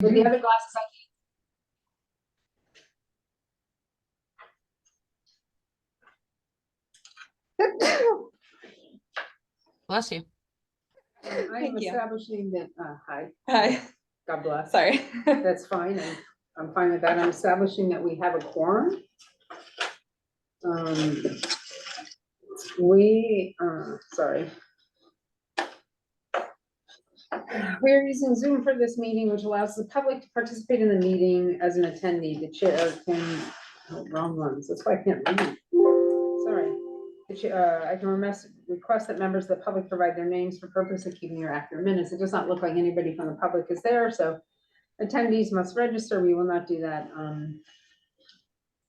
With the other glasses, Bless you. I am Thank you. establishing that, hi, Hi, God bless. sorry. That's fine, I'm fine with that. I'm establishing that we have a quorum. Sorry. We are using Zoom for this meeting, which allows the public to participate in the meeting as an attendee. The chair can, wrong ones, that's why I can't read. Sorry. I can request that members of the public provide their names for purpose of keeping your accurate minutes. It does not look like anybody from the public is there, so attendees must register. We will not do that.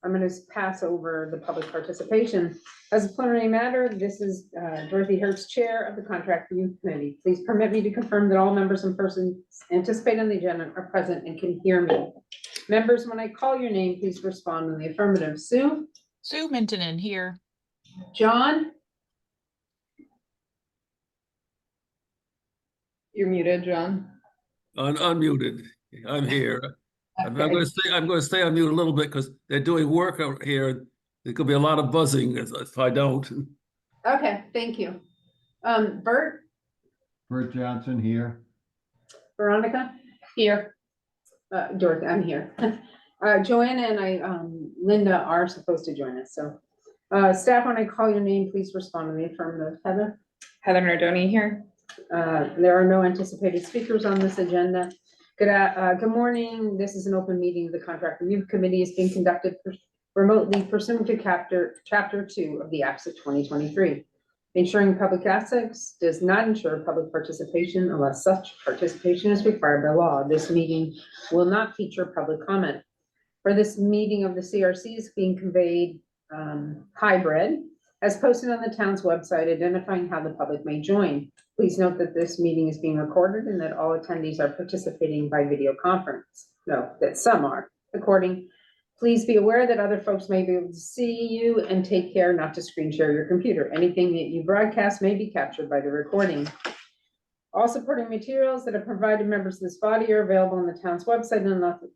I'm going to pass over the public participation. As a preliminary matter, this is Dorothy Hertz, Chair of the Contract Review Committee. Please permit me to confirm that all members and persons anticipated on the agenda are present and can hear me. Members, when I call your name, please respond in the affirmative. Sue? Sue Mintonen here. John? You're muted, John. Unmuted. I'm here. I'm Okay. going to stay on mute a little bit because they're doing work out here. There could be a lot of buzzing if I don't. Okay, thank you. Bert? Bert Johnson here. Veronica? Here. Dorothy, I'm here. Joanna and Linda are supposed to join us, so. Staff, when I call your name, please respond in the affirmative. Heather? Heather Nardoni here. There are no anticipated speakers on this agenda. Good morning. This is an open meeting. The Contract Review Committee is being conducted remotely pursuant to Chapter 2 of the Acts of 2023. Ensuring public access does not ensure public participation unless such participation is required by law. This meeting will not feature public comment. For this meeting of the CRC is being conveyed hybrid, as posted on the town's website, identifying how the public may join. Please note that this meeting is being recorded and that all attendees are participating by video conference. No, that some are. Please be aware that other folks may be able to see you, and take care not to screen share your computer. Anything that you broadcast may be captured by the recording. All supporting materials that are provided members of this body are available on the town's website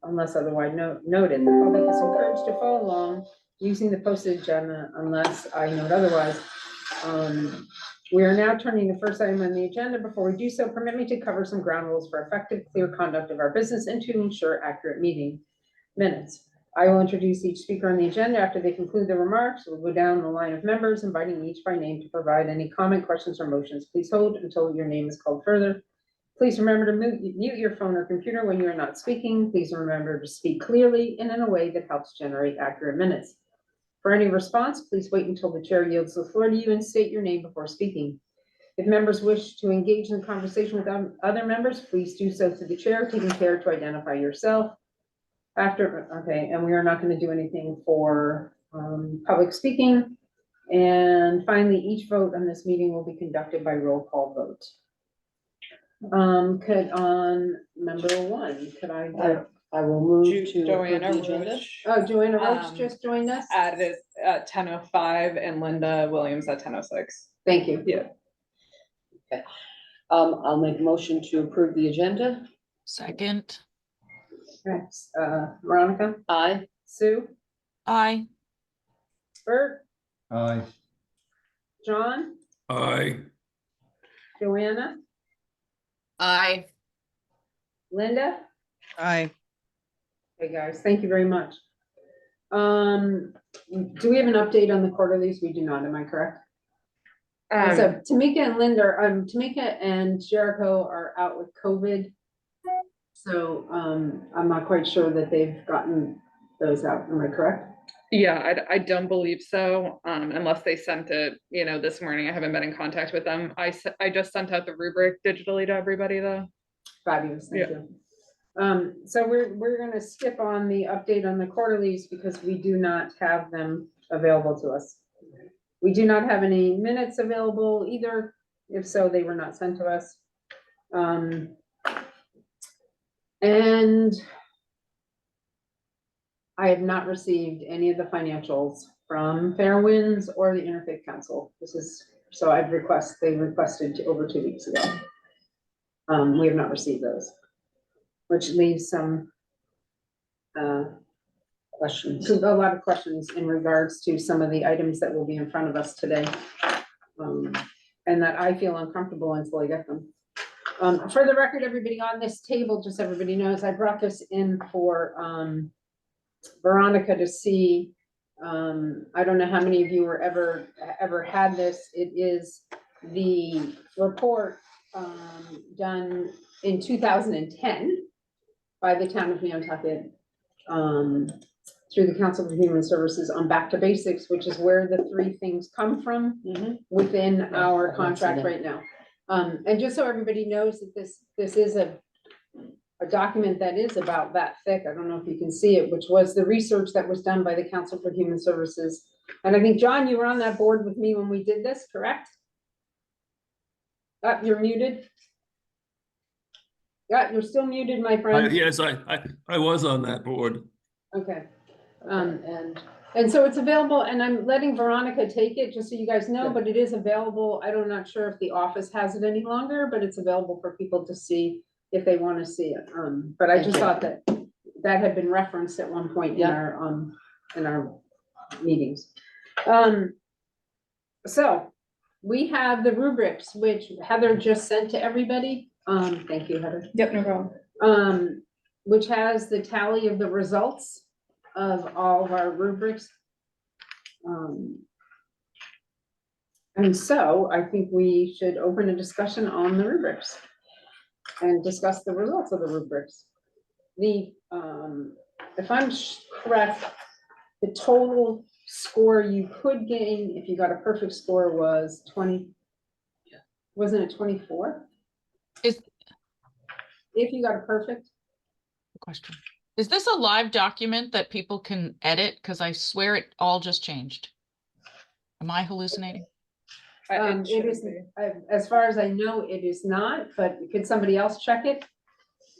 unless otherwise noted. The public is encouraged to follow along using the posted agenda unless I note otherwise. We are now turning to the first item on the agenda. Before we do so, permit me to cover some ground rules for effective, clear conduct of our business and to ensure accurate meeting minutes. I will introduce each speaker on the agenda. After they conclude their remarks, we'll go down the line of members, inviting each by name to provide any comment, questions, or motions. Please hold until your name is called further. Please remember to mute your phone or computer when you are not speaking. Please remember to speak clearly and in a way that helps generate accurate minutes. For any response, please wait until the chair yields the floor to you and state your name before speaking. If members wish to engage in conversation with other members, please do so through the chair, taking care to identify yourself. And we are not going to do anything for public speaking. And finally, each vote on this meeting will be conducted by roll call vote. On member one, I will move to Joanna approve the agenda. Roach oh, Joanna Roach just joined us. added at 10:05 and Linda Williams at 10:06. Thank you. Yeah. I'll make a motion to approve the agenda. Second. Next, Veronica, Aye. Sue, Aye. Bert, Aye. John, Aye. Joanna, Aye. Linda. Aye. Okay, guys, thank you very much. Do we have an update on the quarterlies? We do not, am I correct? So Tamika and Linda, Tamika and Jericho are out with COVID. So I'm not quite sure that they've gotten those out. Am I correct? Yeah, I don't believe so, unless they sent it, this morning. I haven't been in contact with them. I just sent out the rubric digitally to everybody though. Fabulous, thank you. So we're gonna skip on the update on the quarterlies because we do not have them available to us. We do not have any minutes available either. If so, they were not sent to us. And I have not received any of the financials from Fairwinds or the Interfaith Council. They requested over 2 weeks ago. We have not received those. which leaves some, Questions? a lot of questions in regards to some of the items that will be in front of us today. And that I feel uncomfortable until I get them. For the record, everybody on this table, just so everybody knows, I brought this in for, Veronica to see. I don't know how many of you were ever had this. It is the report, done in 2010 by the town of Nantucket, through the Council for Human Services on Back to Basics, which is where the three things come from within our I've contract seen it. right now. And just so everybody knows that this is a document that is about that thick. I don't know if you can see it, which was the research that was done by the Council for Human Services. And I think, John, you were on that board with me when we did this, correct? You're muted. Yeah, you're still muted, my friend. Yes, I was on that board. Okay. And And so it's available, and I'm letting Veronica take it, just so you guys know, Yeah. but it is available. I'm not sure if the office has it any longer, but it's available for people to see if they want to see it. But I Thank just you. thought that that had been referenced at one point Yeah. in our meetings. So we have the rubrics, which Heather just sent to everybody. Thank you, Heather. Yep, no problem. Which has the tally of the results of all of our rubrics. And so I think we should open a discussion on the rubrics and discuss the results of the rubrics. If I'm correct, the total score you could gain if you got a perfect score was 20. Wasn't it 24? Is- If you got a perfect? Question. Is this a live document that people can edit? Because I swear it all just changed. Am I hallucinating? It shouldn't is, be. as far as I know, it is not, but could somebody else check it?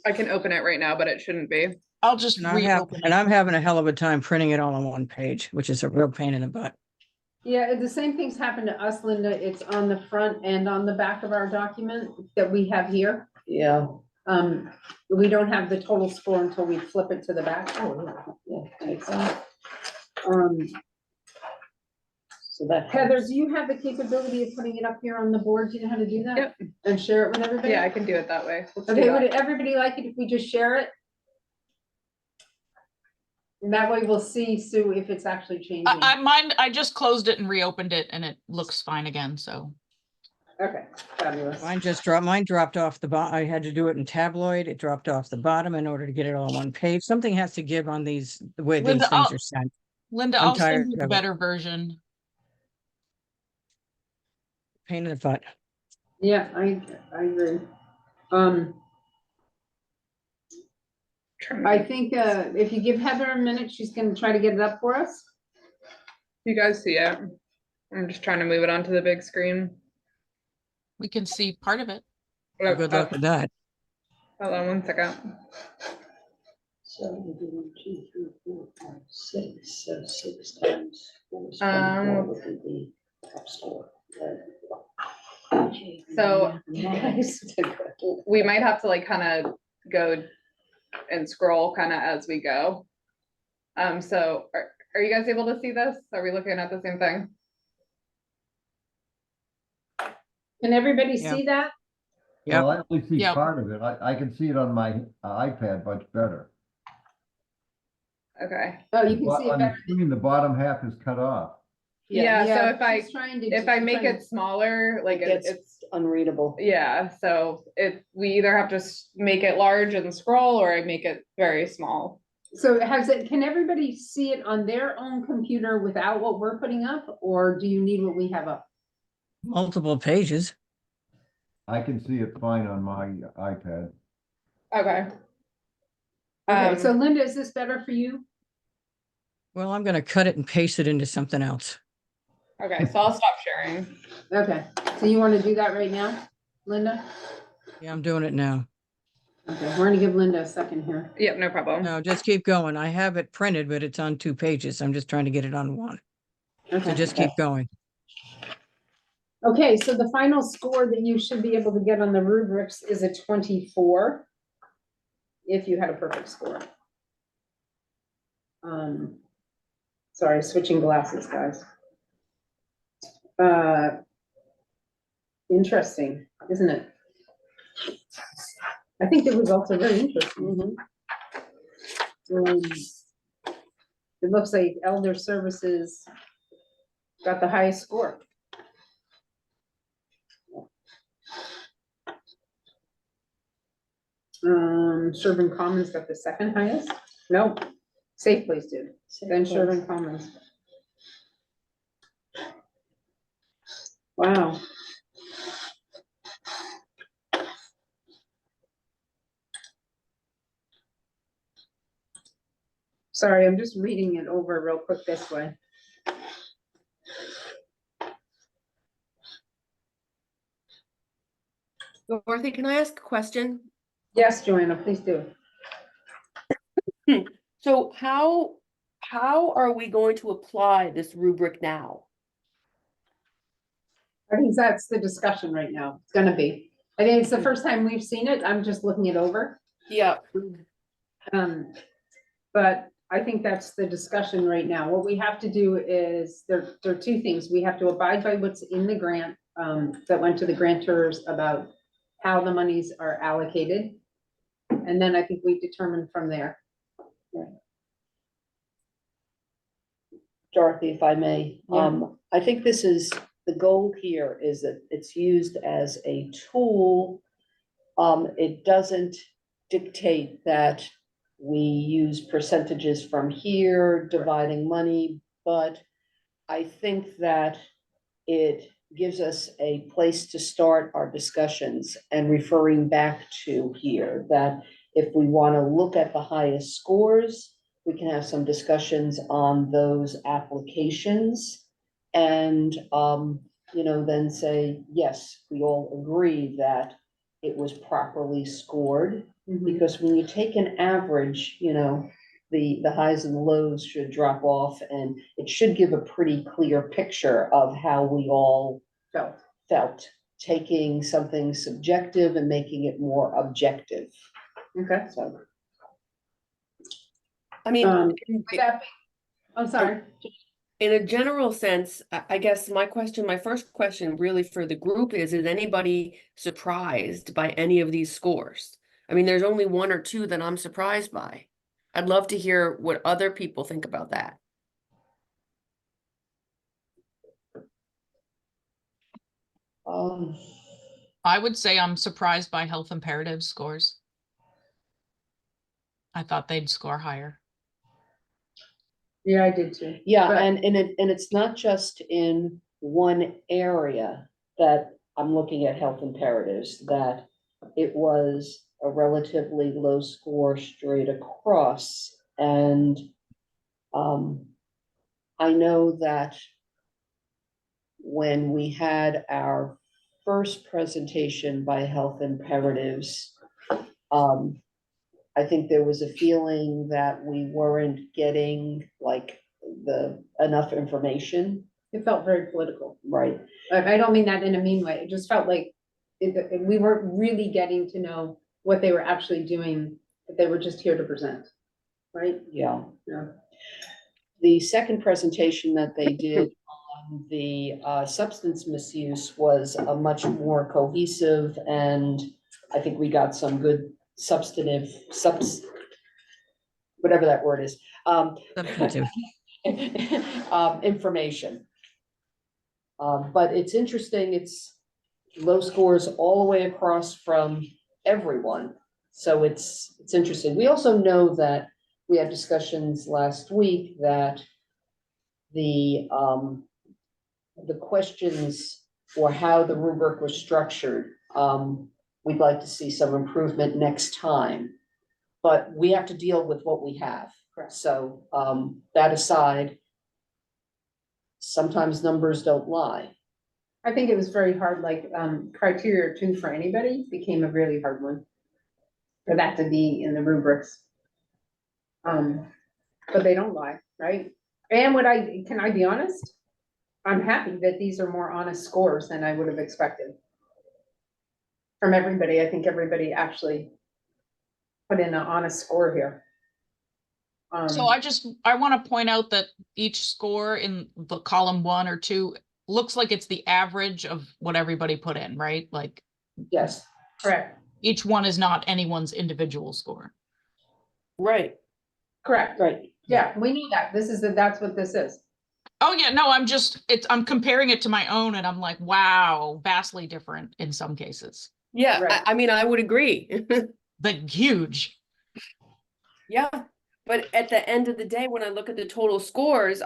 I can open it right now, but it shouldn't be. I'll just And reopen it. I'm having a hell of a time printing it all on one page, which is a real pain in the butt. Yeah, the same thing's happened to us, Linda. It's on the front and on the back of our document that we have here. yeah. We don't have the total score until we flip it to the back. Yeah, makes sense. So that. Heather, do you have the capability of putting it up here on the board? Do you know how to do that? Yep. And share it with everybody? Yeah, I can do it that way. Let's do Okay, that. would everybody like it if we just share it? And that way we'll see, Sue, if it's actually changing. I just closed it and reopened it and it looks fine again, so. Okay, fabulous. Mine dropped off the I had to do it in tabloid. It dropped off the bottom in order to get it all on one page. Something has to give on the way these Linda, things I'll- are sent. Linda, I'm I'll send tired you the of it. better version. Pain in the butt. Yeah, I agree. I think, if you give Heather a minute, she's gonna try to get it up for us. You guys see it? I'm just trying to move it onto the big screen. We can see part of it. Oh, Good luck with that. Hold on one second. So we do 1, 2, 3, 4, 5, 6, so 6 times 4 is 24 Um, would be the top score. So- Nice. We might have to like kind of go and scroll kind of as we go. So are you guys able to see this? Are we looking at the same thing? Can everybody Yeah. see that? Yep. Well, I only see Yep. part of it. I can see it on my iPad much better. Okay. Oh, you can But see it on the better. screen, the bottom half is cut off. Yeah, so if I- she's trying to- If I she's make trying it smaller, like It gets it's, unreadable. yeah, so we either have to make it large and scroll or I make it very small. So can everybody see it on their own computer without what we're putting up, or do you need what we have up? Multiple pages. I can see it fine on my iPad. Okay. Okay, so Um, Linda, is this better for you? Well, I'm gonna cut it and paste it into something else. Okay, so I'll stop sharing. Okay, so you want to do that right now, Linda? Yeah, I'm doing it now. Okay, we're gonna give Linda a second here. Yep, no problem. No, just keep going. I have it printed, but it's on 2 pages. I'm just trying to get it on one. So Okay. just keep going. Okay, so the final score that you should be able to get on the rubrics is a 24. if you had a perfect score. Sorry, switching glasses, guys. Interesting, isn't it? I think the results are very interesting. It looks like Elder Services got the highest score. Sherburne Commons got the second highest. No, Safe Place did. Then Sherburne Commons. Wow. Sorry, I'm just reading it over real quick this way. Dorothy, can I ask a question? Yes, Joanna, please do. So how are we going to apply this rubric now? I think that's the discussion right now. It's gonna be. I think it's the first time we've seen it. I'm just looking it over. Yeah. But I think that's the discussion right now. What we have to do is, there are two things. We have to abide by what's in the grant, that went to the grantors about how the monies are allocated. And then I think we determine from there. Dorothy, if I may, Yeah. I think this is, the goal here is that it's used as a tool. It doesn't dictate that we use percentages from here, dividing money, but I think that it gives us a place to start our discussions and referring back to here, that if we want to look at the highest scores, we can have some discussions on those applications. And, then say, yes, we all agree that it was properly scored. Because when you take an average, the highs and the lows should drop off, and it should give a pretty clear picture of how we all felt, taking something subjective and making it more objective. Okay. So, I mean, I'm sorry. in a general sense, I guess my first question really for the group is anybody surprised by any of these scores? I mean, there's only one or two that I'm surprised by. I'd love to hear what other people think about that. I would say I'm surprised by health imperative scores. I thought they'd score higher. Yeah, I did too. yeah, But- and it's not just in one area that I'm looking at health imperatives, that it was a relatively low score straight across. And I know that when we had our first presentation by health imperatives, I think there was a feeling that we weren't getting enough information. It felt very political. Right. I don't mean that in a mean way. It just felt like we weren't really getting to know what they were actually doing, that they were just here to present, right? Yeah. Yeah. The second presentation that they did on the substance misuse was a much more cohesive, and I think we got some good substantive whatever that word is. Substantive. Information. But it's interesting, it's low scores all the way across from everyone. So it's interesting. We also know that we had discussions last week that the questions or how the rubric was structured, we'd like to see some improvement next time. But we have to deal with what we have. Correct. So that aside, sometimes numbers don't lie. I think it was very hard, criteria 2 for anybody became a really hard one. For that to be in the rubrics. But they don't lie, right? And can I be honest? I'm happy that these are more honest scores than I would have expected. From everybody, I think everybody actually put in an honest score here. So I want to point out that each score in the column 1 or 2 looks like it's the average of what everybody put in, right? Like Yes, Correct, each one is not anyone's individual score. Right. correct. right. Yeah, we knew that. That's what this is. Oh yeah, no, I'm comparing it to my own and I'm like, wow, vastly different in some cases. Yeah, Right. I mean, I would agree. Like huge. Yeah, but at the end of the day, when I look at the total scores,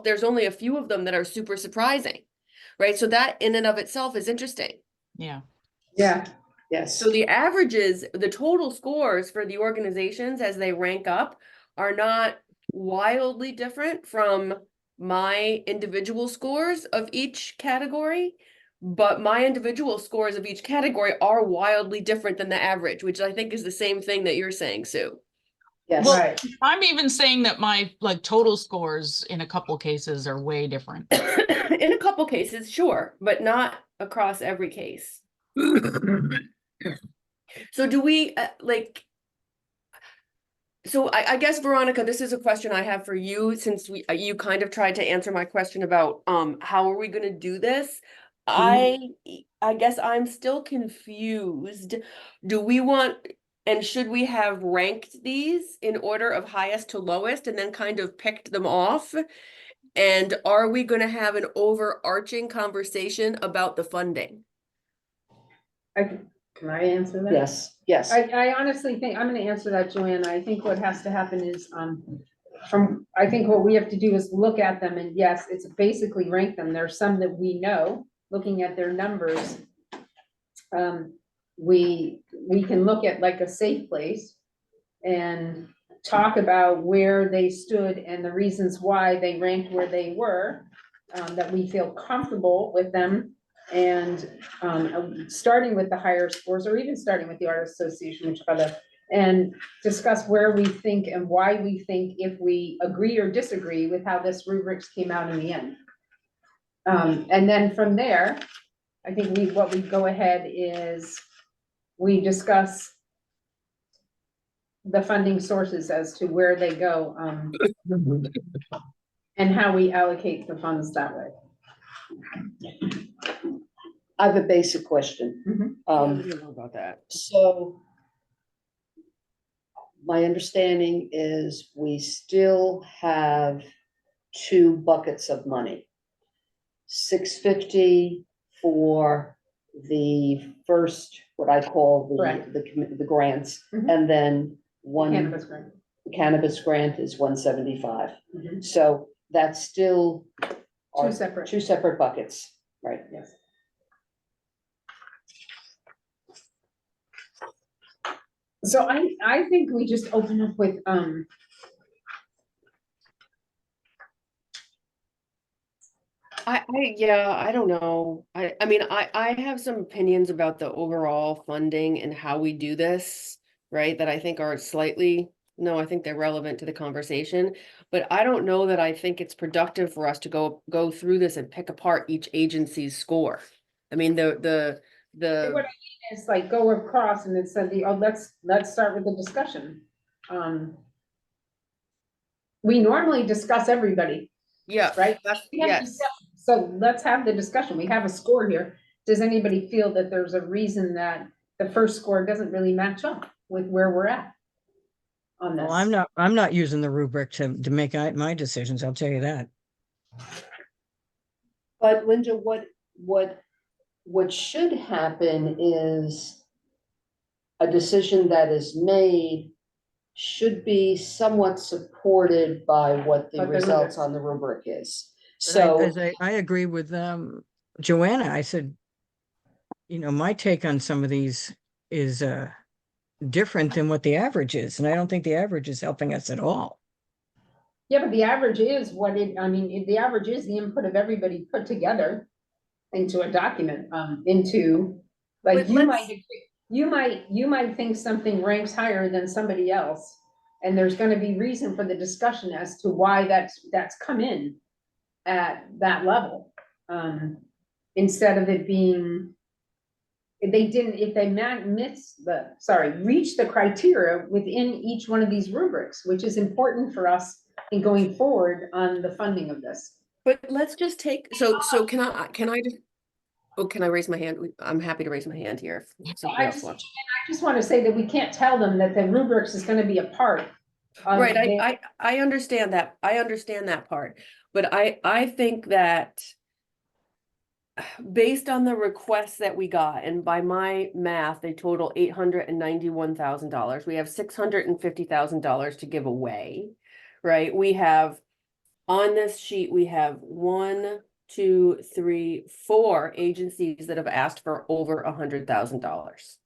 there's only a few of them that are super surprising, right? So that in and of itself is interesting. Yeah. Yeah, Yes. So the averages, the total scores for the organizations as they rank up are not wildly different from my individual scores of each category, but my individual scores of each category are wildly different than the average, which I think is the same thing that you're saying, Sue. Yes. Well, right. I'm even saying that my like total scores in a couple cases are way different. In a couple cases, sure, but not across every case. So do we so I guess Veronica, this is a question I have for you since you kind of tried to answer my question about how are we going to do this? I guess I'm still confused. Do we want and should we have ranked these in order of highest to lowest and then kind of picked them off? And are we going to have an overarching conversation about the funding? Can I answer that? Yes, yes. I honestly think, I'm gonna answer that, Joanna. I think what has to happen is, I think what we have to do is look at them and yes, it's basically rank them. There's some that we know, looking at their numbers. We can look at like a safe place and talk about where they stood and the reasons why they ranked where they were, that we feel comfortable with them. And starting with the higher scores, or even starting with the Art Association, which other, and discuss where we think and why we think, if we agree or disagree with how this rubrics came out in the end. And then from there, I think what we go ahead is we discuss the funding sources as to where they go, and how we allocate the funds that way. I have a basic question. Mhm. I don't know about that. So my understanding is we still have two buckets of money. $650 for the first, what I call Correct. the grants, Mhm. and then Cannabis grant. the cannabis grant is $175. Mhm. So that's still Two separate. two separate buckets, right? Yes. So I think we just open up with, I don't know. I mean, I have some opinions about the overall funding and how we do this, right? That I think are no, I think they're relevant to the conversation, but I don't know that I think it's productive for us to go through this and pick apart each agency's score. I mean, what I mean is like go across and it said let's start with the discussion. We normally discuss everybody, yeah, right? We have yes. discussion. So let's have the discussion. We have a score here. Does anybody feel that there's a reason that the first score doesn't really match up with where we're at on this? Well, I'm not using the rubric to make my decisions, I'll tell you that. But Linda, what should happen is a decision that is made should be somewhat supported by what the But the results rubric. on the rubric is. But So, I agree with Joanna. I said, my take on some of these is different than what the average is, and I don't think the average is helping us at all. Yeah, but the average is the average is the input of everybody put together into a document, like you might think something ranks higher than somebody else. And there's gonna be reason for the discussion as to why that's come in at that level. Instead of it being if they reach the criteria within each one of these rubrics, which is important for us in going forward on the funding of this. But let's just take, so can I just, oh, can I raise my hand? I'm happy to raise my hand here. If somebody I else just, wants. I just want to say that we can't tell them that the rubrics is gonna be a part. of Right, their- I understand that. I understand that part. But I think that based on the requests that we got, and by my math, they total $891,000. We have $650,000 to give away, right? We have, on this sheet, we have 1, 2, 3, 4 agencies that have asked for over $100,000.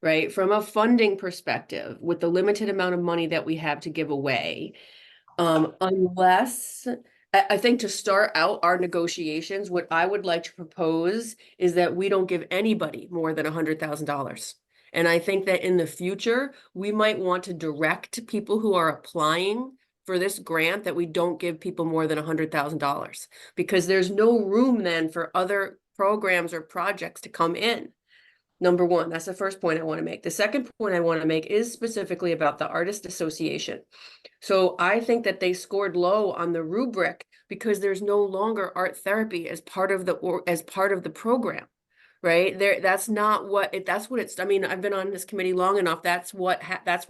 Right? From a funding perspective, with the limited amount of money that we have to give away, unless I think to start out our negotiations, what I would like to propose is that we don't give anybody more than $100,000. And I think that in the future, we might want to direct people who are applying for this grant that we don't give people more than $100,000, because there's no room then for other programs or projects to come in. Number one, that's the first point I want to make. The second point I want to make is specifically about the Artist Association. So I think that they scored low on the rubric because there's no longer art therapy as part of the program, right? That's not what it, that's what it's, I mean, I've been on this committee long enough. That's what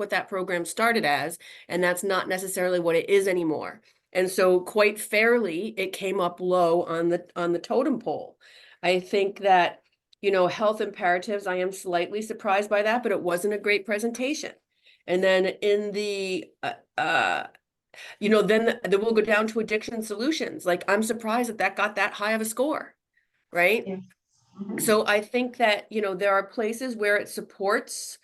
that program started as, and that's not necessarily what it is anymore. And so quite fairly, it came up low on the totem pole. I think that, you know, health imperatives, I am slightly surprised by that, but it wasn't a great presentation. And then in the, you know, then we'll go down to addiction solutions. Like, I'm surprised that got that high of a score, right? Yeah. Mhm. So I think that, you know, there are places where it supports,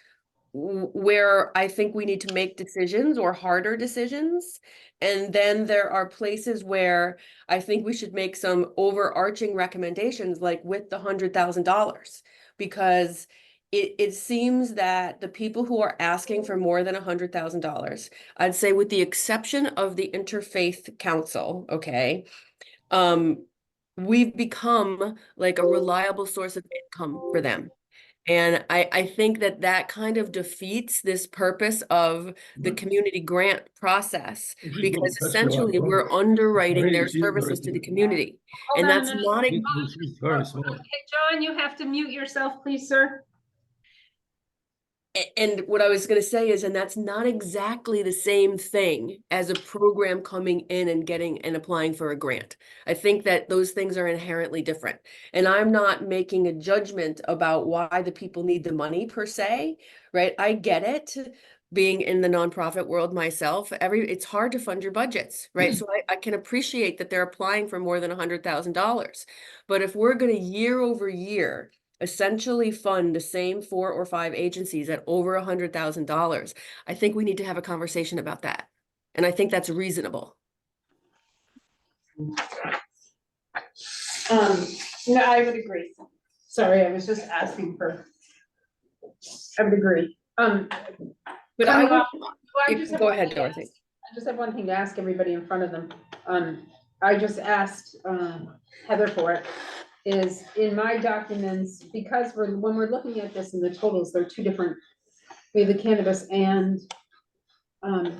where I think we need to make decisions or harder decisions. And then there are places where I think we should make some overarching recommendations, like with the $100,000, because it seems that the people who are asking for more than $100,000, I'd say with the exception of the Interfaith Council, okay, we've become like a reliable source of income for them. And I think that kind of defeats this purpose of the community grant process, because essentially we're underwriting their services to the community. Hold And on a that's minute. not, She's very smart. Okay, John, you have to mute yourself, please, sir. and what I was going to say is, and that's not exactly the same thing as a program coming in and getting and applying for a grant. I think that those things are inherently different. And I'm not making a judgment about why the people need the money per se, right? I get it. Being in the nonprofit world myself, it's hard to fund your budgets, right? So I can appreciate that they're applying for more than $100,000. But if we're going to year over year essentially fund the same 4 or 5 agencies at over $100,000, I think we need to have a conversation about that. And I think that's reasonable. No, I would agree. Sorry, I was just asking for. I would agree. But I would, Well, I just have go one ahead, thing to Dorothy. ask. I just have one thing to ask everybody in front of them. I just asked, Heather for it, is in my documents, because when we're looking at this in the totals, they're two different, we have the cannabis and,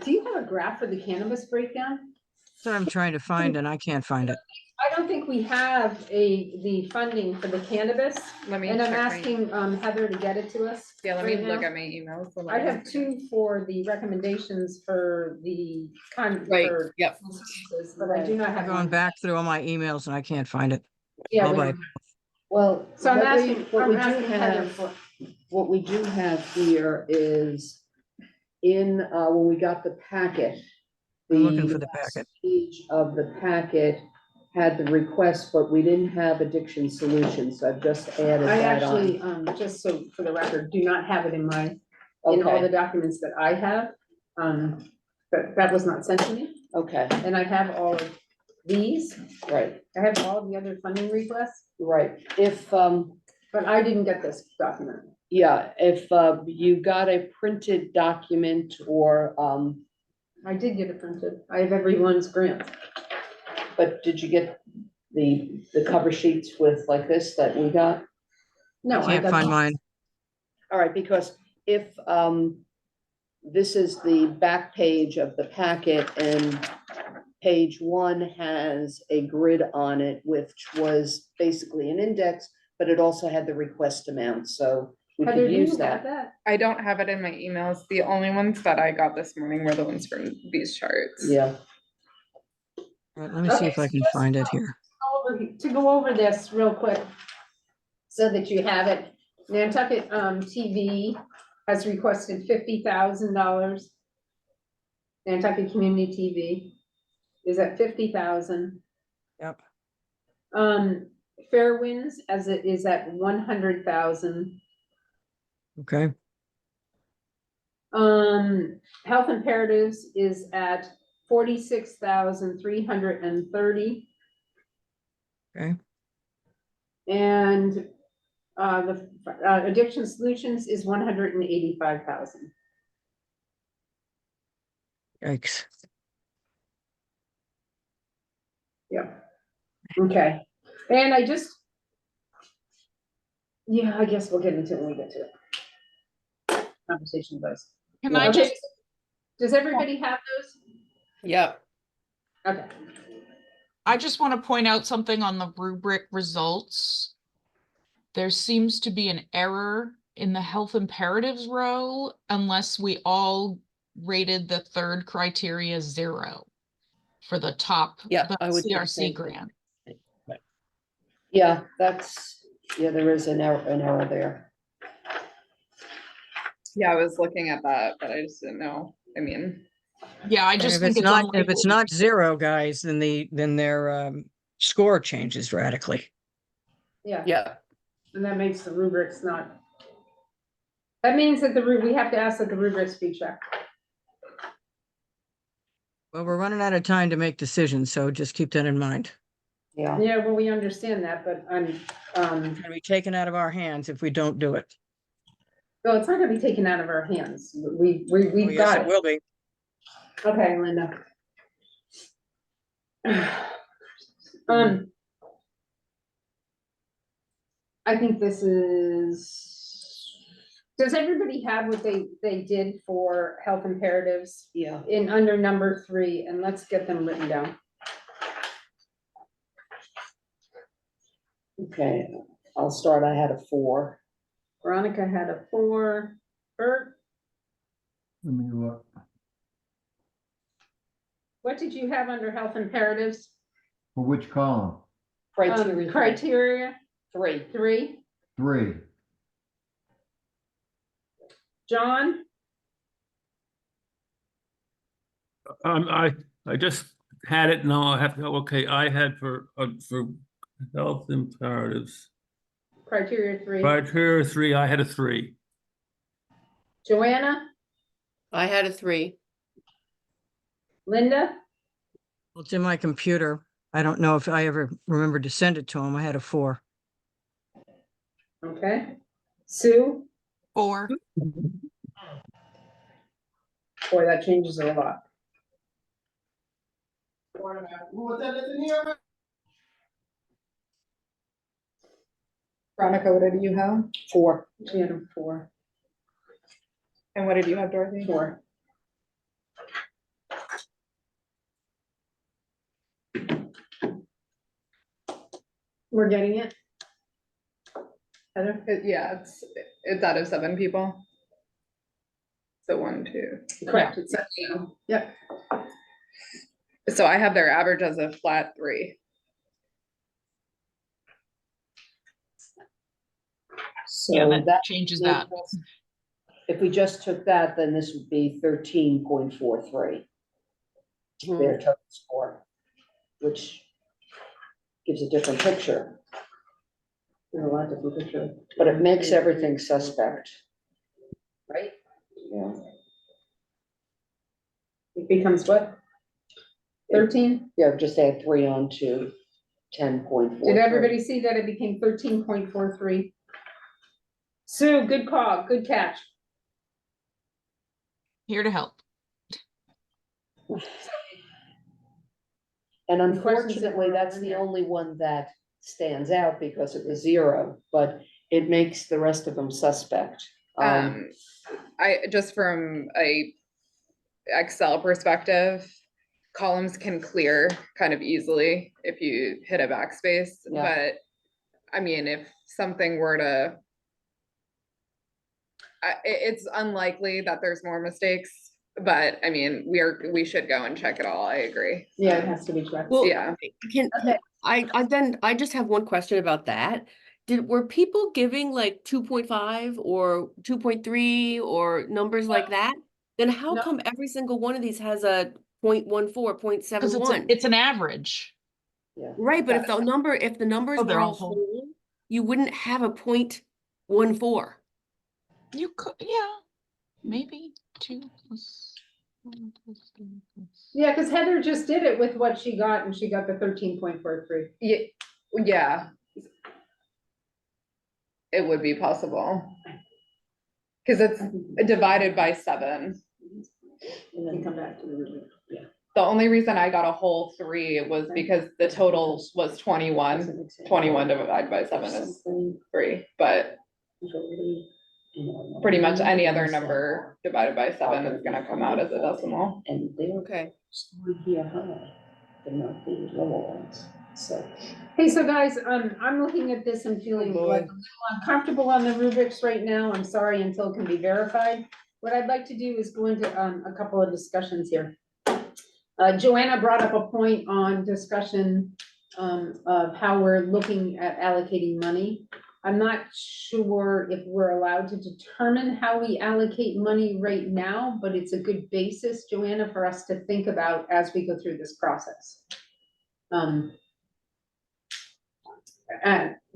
do you have a graph for the cannabis breakdown? So I'm trying to find and I can't find it. I don't think we have the funding for the cannabis, Let me and I'm check my, asking, Heather to get it to us. yeah, let me right look now. at my emails. So I let me- have 2 for the recommendations for the Right, for yep. services, but I do not I'm have going one. back through all my emails and I can't find it. Yeah, All we right. don't- Well, so I'm what we- asking, what we I'm do asking Heather have, for. what we do have here is in, when we got the packet. I'm looking for the last packet. Page of the packet had the request, but we didn't have addiction solutions, so I've just added I that on. actually, just so for the record, do not have it in my, in all the Okay, documents that I have. But that was not sent to me, okay, and I have all of these, right, I have all the other funding requests, right. If, but I didn't get this document. yeah, if, you got a printed document or, I did get it printed, I have everyone's grant. but did you get the cover sheets with like this that we got? No, I can't find mine. All right, because if, this is the back page of the packet and page 1 has a grid on it, which was basically an index, but it also had the request amount, so we Heather, could do you use have that. that? I don't have it in my emails. The only ones that I got this morning were the ones from these charts. Yeah, All right, let me see if I can find it here. To go over this real quick, so that you have it, Nantucket, TV has requested $50,000. Nantucket Community TV is at 50,000. Yep. Fairwinds as it is at 100,000. Okay, Health Imperatives is at 46,330. okay. And the Addiction Solutions is 185,000. Yikes. Yep. Okay, and I just, yeah, I guess we'll get into it when we get to it. Conversation buzz. Can I Okay, just, does everybody have those? Yep. Okay. I just want to point out something on the rubric results. There seems to be an error in the health imperatives row unless we all rated the third criteria 0 for the top, Yeah, the I would think the CRC same thing. grant. yeah, there is an error there. Yeah, I was looking at that, but I just didn't know. I mean, Yeah, I And just if think it's it's not, unlikely. if it's not 0, guys, then their score changes radically. Yeah, Yeah. and that makes the rubrics not. That means that we have to ask that the rubrics be checked. Well, we're running out of time to make decisions, so just keep that in mind. Yeah, Yeah, well, we understand that, but It's gonna be taken out of our hands if we don't do it. well, it's not gonna be taken out of our hands. Oh, We've yes, got it it. will be. Okay, Linda. I think this is, does everybody have what they did for health imperatives yeah. in under number 3, and let's get them written down. Okay, I'll start. I had a 4. Veronica had a 4, Bert, Let me look. what did you have under health imperatives? For which column? Criteria. Criteria, 3. 3, 3. John, I just had it, now I have to, okay, I had for health imperatives. criteria 3, Criteria 3, I had a 3. Joanna, I had a 3. Linda, Well, it's in my computer. I don't know if I ever remembered to send it to him. I had a 4. okay, Sue, 4. boy, that changes it a lot. Veronica, what did you have? 4. She had a 4, And what did you have, Dorothy? 4. We're getting it? Heather? Yeah, it's out of 7 people. So 1, 2. Correct, it's at 2. Yep, So I have their average as a flat 3. So Yeah, that that changes that. if we just took that, then this would be 13.43. Their total score, which gives a different picture, there's a lot different picture. but it makes everything suspect. Right? Yeah. It becomes what? 13? Yeah, just add 3 on to 10.43. Did everybody see that it became 13.43? Sue, good call, good catch. Here to help. And Any questions that unfortunately, were that's in the there? only one that stands out because it was 0, but it makes the rest of them suspect. I just from a Excel perspective, columns can clear kind of easily if you hit a backspace, Yeah. but I mean, if something were to, it's unlikely that there's more mistakes, but I mean, we should go and check it all. I agree. Yeah, it has to be checked. Well, Yeah. Okay. I just have one question about that. Were people giving like 2.5 or 2.3 or numbers like that? Then how No. come every single one of these has a 0.14, Because 0.71? it's an average. Yeah. Right, but if the numbers Oh, they're were all all whole. whole, you wouldn't have a 0.14. You could, yeah, maybe 2 plus 1 plus 3 plus. Yeah, because Heather just did it with what she got, and she got the 13.43. Yeah. It would be possible. Cause it's divided by 7. And then come back to the rubric. The only reason I got a whole 3 was because the total was 21. 21 divided by 7 is 3, but pretty much any other number divided by 7 is gonna come out as a decimal. And they're Okay. stored here high, but not the lower ones, so. Hey, so guys, I'm looking at this and feeling boy. like a little uncomfortable on the rubrics right now. I'm sorry until it can be verified. What I'd like to do is go into, a couple of discussions here. Joanna brought up a point on discussion, of how we're looking at allocating money. I'm not sure if we're allowed to determine how we allocate money right now, but it's a good basis, Joanna, for us to think about as we go through this process.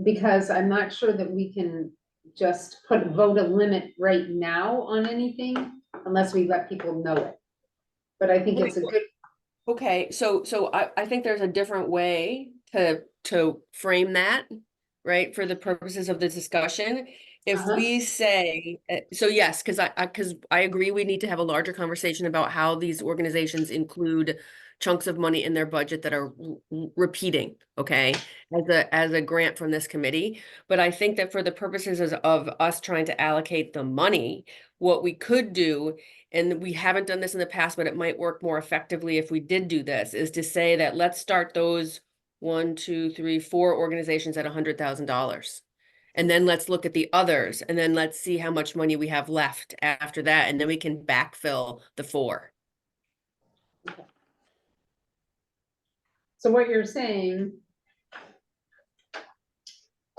Because I'm not sure that we can just vote a limit right now on anything unless we let people know it. But I think it's a good. Okay, so I think there's a different way to frame that, right, for the purposes of the discussion. If Uh-huh. we say, so yes, because I agree we need to have a larger conversation about how these organizations include chunks of money in their budget that are repeating, okay, as a grant from this committee. But I think that for the purposes of us trying to allocate the money, what we could do, and we haven't done this in the past, but it might work more effectively if we did do this, is to say that let's start those 1, 2, 3, 4 organizations at $100,000. And then let's look at the others, and then let's see how much money we have left after that, and then we can backfill the 4. So what you're saying,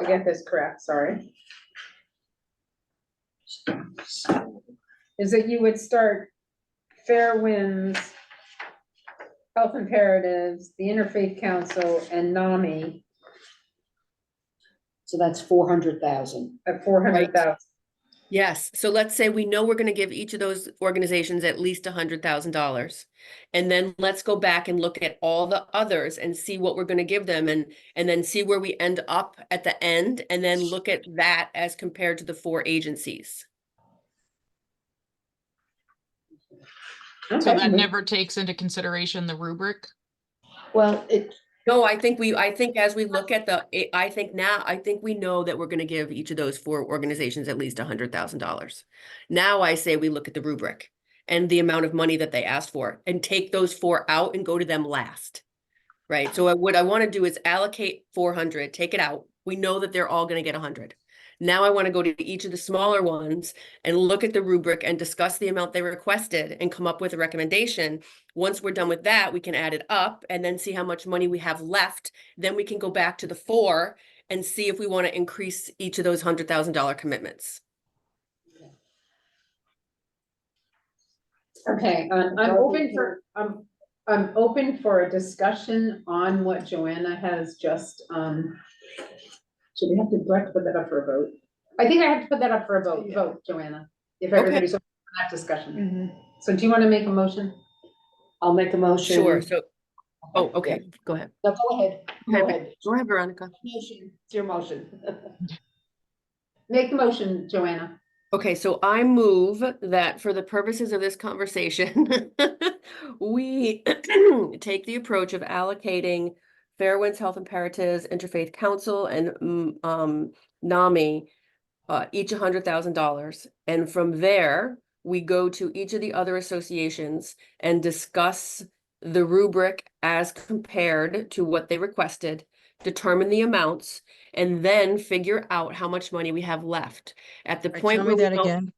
to get this correct, sorry, is that you would start Fair Winds, Health Imperatives, the Interfaith Council, and NAMI So that's 400,000. at 400,000. Yes, so let's say we know we're going to give each of those organizations at least $100,000. And then let's go back and look at all the others and see what we're going to give them, and then see where we end up at the end, and then look at that as compared to the 4 agencies. So Okay. that never takes into consideration the rubric? Well, No, I think as we look at I think we know that we're going to give each of those 4 organizations at least $100,000. Now I say we look at the rubric and the amount of money that they asked for and take those 4 out and go to them last. Right. So what I want to do is allocate 400, take it out. We know that they're all going to get 100. Now I want to go to each of the smaller ones and look at the rubric and discuss the amount they requested and come up with a recommendation. Once we're done with that, we can add it up and then see how much money we have left. Then we can go back to the 4 and see if we want to increase each of those $100,000 commitments. Okay, I'm open for a discussion on what Joanna has just, should we have to, do I have to put that up for a vote? I think I have to put that up for a vote, Joanna, if everybody's open for that discussion. So do you want to make a motion? I'll make a motion. Sure. So, oh, okay, go ahead. No, go ahead. Go ahead. Go ahead, Veronica. Motion. It's your motion. Make the motion, Joanna. Okay, so I move that for the purposes of this conversation, we take the approach of allocating Fairwinds Health Imperatives, Interfaith Council, and NAMI each $100,000. And from there, we go to each of the other associations and discuss the rubric as compared to what they requested, determine the amounts, and then figure out how much money we have left. At the All right, point tell me where we that don't- again.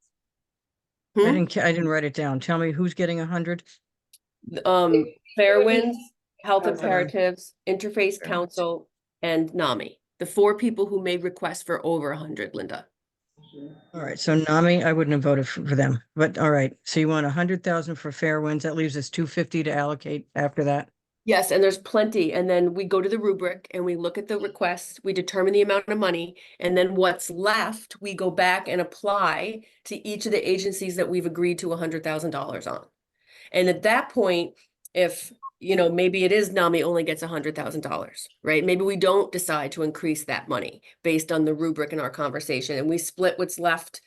Hmm? I didn't write it down. Tell me who's getting 100? Fairwinds, Health Okay. Imperatives, Interface Fairwinds. Council, and NAMI. The 4 people who made requests for over 100, Linda. All right, so NAMI, I wouldn't have voted for them, but all right. So you want 100,000 for Fairwinds. That leaves us 250 to allocate after that. Yes, and there's plenty. And then we go to the rubric and we look at the requests, we determine the amount of money, and then what's left, we go back and apply to each of the agencies that we've agreed to $100,000 on. And at that point, if, you know, maybe it is NAMI only gets $100,000, right? Maybe we don't decide to increase that money based on the rubric in our conversation, and we split what's left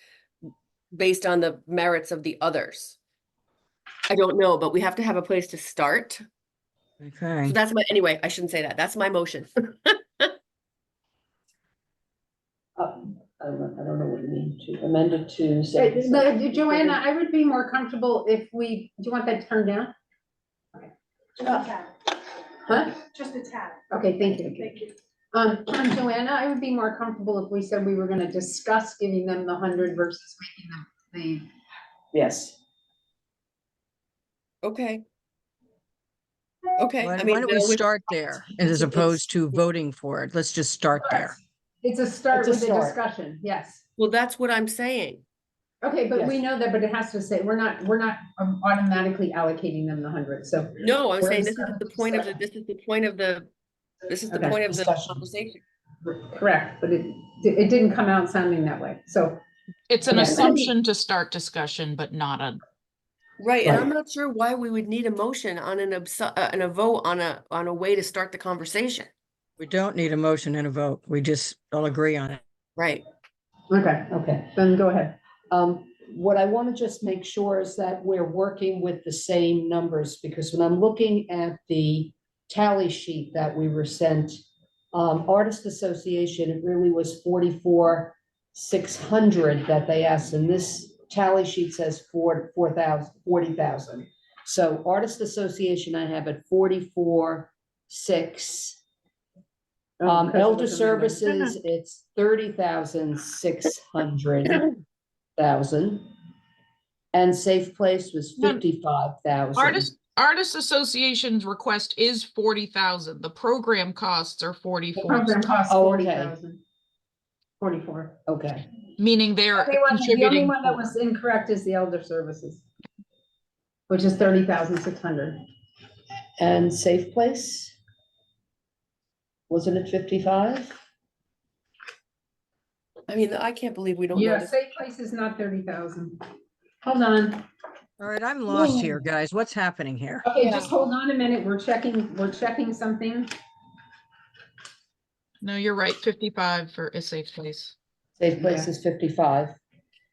based on the merits of the others. I don't know, but we have to have a place to start. Okay. So that's my, anyway, I shouldn't say that. That's my motion. I don't know what you mean to amend it to say. Joanna, I would be more comfortable if we, do you want that turned down? Huh? Just a tad. Okay, thank you. Thank you. Joanna, I would be more comfortable if we said we were gonna discuss giving them the 100 versus making them Yes. Okay. Okay. Why I why mean, don't we now with- start there as opposed to voting for it? Let's just start there. it's a start It's a with the start. discussion, yes. well, that's what I'm saying. Okay, but we Yes. know that, but it has to say, we're not automatically allocating them the 100, so. No, I'm We're saying just this is having the point of the, discussion. this is the point of the, this is the Okay, point of the discussion. conversation. Correct, but it didn't come out sounding that way, so. It's an Yeah. assumption to start discussion, but not a, Right, and I'm Right. not sure why we would need a motion on and a vote on a way to start the conversation. We don't need a motion and a vote. We just all agree on it. Right. Okay, Okay. then go ahead. What I want to just make sure is that we're working with the same numbers, because when I'm looking at the tally sheet that we were sent, Artist Association, it really was 44,600 that they asked, and this tally sheet says 40,000. So Artist Association, I have at 44,600. Oh, because it Elder was amended. Services, it's 30,600,000. And Safe Place was No, 55,000. Artist Association's request is 40,000. The program costs are The 44, program costs Oh, okay. 40,000. 44. Okay, meaning they're The only contributing. one that was incorrect is the Elder Services, which is 30,600. and Safe Place? Wasn't it 55? I mean, I can't believe we don't know Yeah, this. Safe Place is not 30,000. Hold on. All right, I'm lost here, guys. What's happening here? Okay, Yeah. just hold on a minute. We're checking something. No, you're right, 55 for a safe place. Safe Place Yeah. is 55.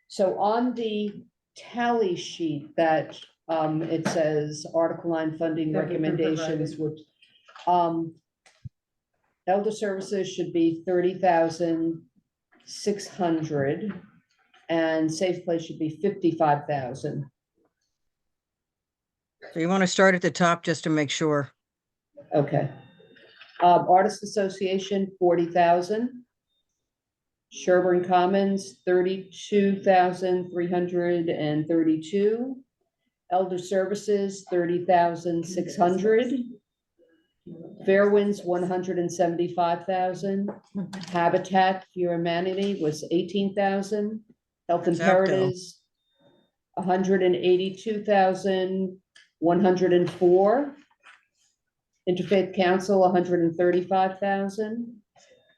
So on the tally sheet that, it says Article 9 funding That you've been recommendations, which, Elder Services should be 30,600, and Safe Place should be 55,000. So you want to start at the top just to make sure. Okay. Artist Association, 40,000. Sherburne Commons, 32,332. Elder Services, 30,600. Fairwinds, 175,000. Habitat for Humanity was 18,000. Health What's out, Bill? Imperatives, 182,104. Interfaith Council, 135,000.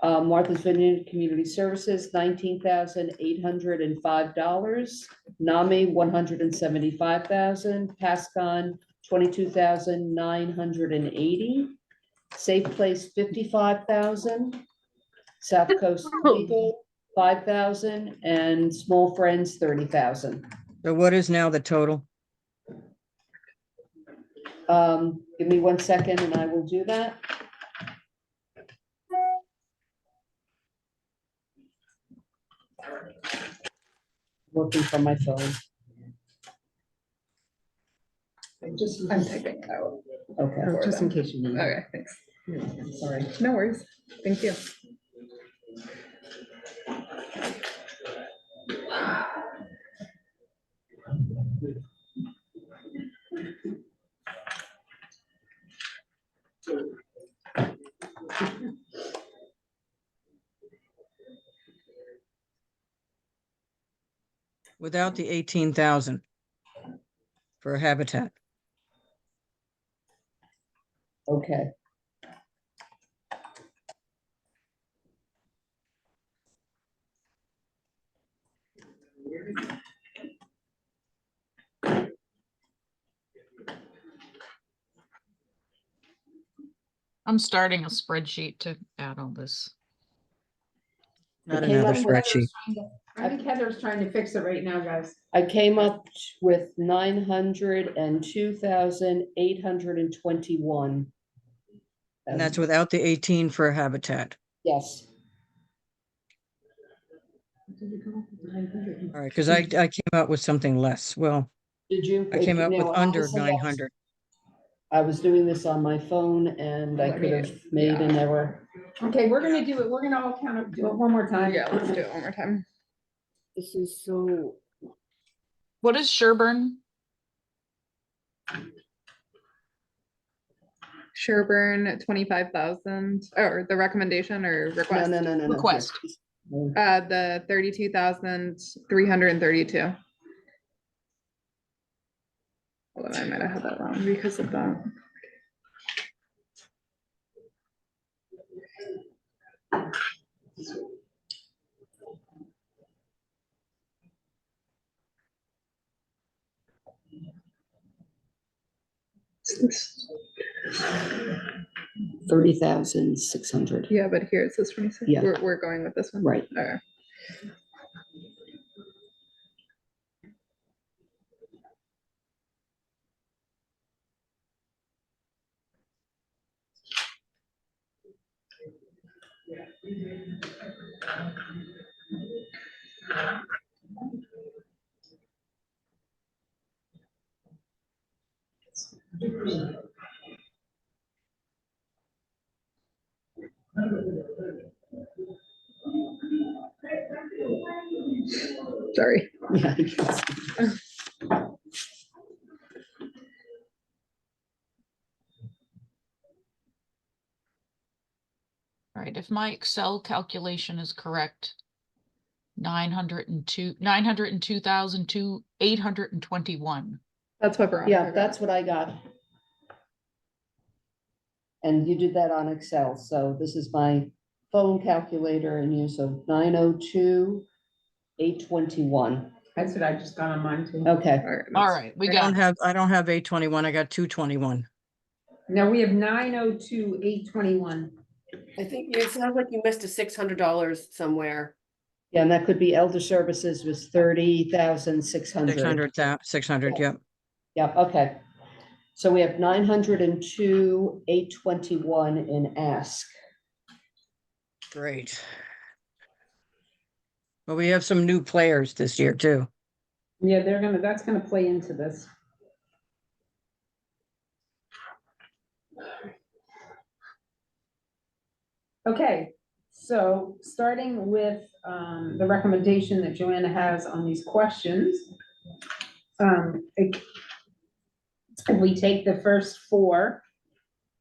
Martha's Vineyard Community Services, $19,805. NAMI, 175,000. Pascon, 22,980. Safe Place, 55,000. South Coast Legal, 5,000, and Small Friends, 30,000. So what is now the total? Give me 1 second and I will do that. working from my phone. I'm typing out. Okay. for Just in them. case you need. Okay, thanks. Sorry. No worries. Thank you. Without the 18,000 for habitat. Okay. I'm starting a spreadsheet to add all this. Not came another up with- spreadsheet. I think Heather's trying to fix it right now, guys. I came up with 902,821. And that's without the 18 for habitat. Yes, All right, because I came up with something less. Well, did you? I came up with Now, under honestly, 900. I was doing this on my phone and I could have made an error. Okay, we're gonna do it. We're gonna all count it, do it one more time. Yeah, let's do it one more time. This is so, What is Sherburne? Sherburne, 25,000, or the recommendation or No, request? no, no, no, no. Request. The 32,332. Hold on, I might have had that wrong because of that. Is this- 30,600. Yeah, but here it says 26. Yeah. We're going with this one. Right. Okay. Sorry. Yeah, I can see. All right, if my Excel calculation is correct, 902,821. That's what Veronica Yeah, got. that's what I got. And you did that on Excel, so this is my phone calculator and you, so 902,821. That's what I just got on mine too. Okay, All right, we I got don't it. have 821. I got 221. Now we have 902,821. I think it sounds like you missed a $600 somewhere. yeah, and that could be elder services was 30,600. 600, yep. Yeah, okay. So we have 902,821 in ask. Great. Well, we have some new players this year too. Yeah, that's gonna play into this. Okay, so starting with the recommendation that Joanna has on these questions. If we take the first four,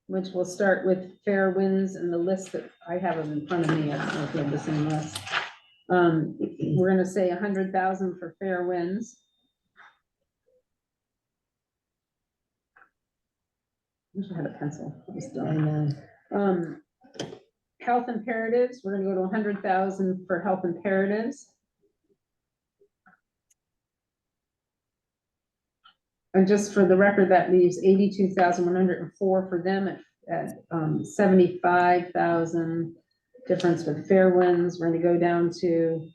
which we'll start with fair winds and the list that I have them in front of me, I don't know if you have the same list. We're gonna say 100,000 for fair winds. Wish I had a pencil. Just I don't. know. Health imperatives, we're gonna go to 100,000 for health imperatives. And just for the record, that leaves 82,104 for them at 75,000 difference with fair winds. We're gonna go down to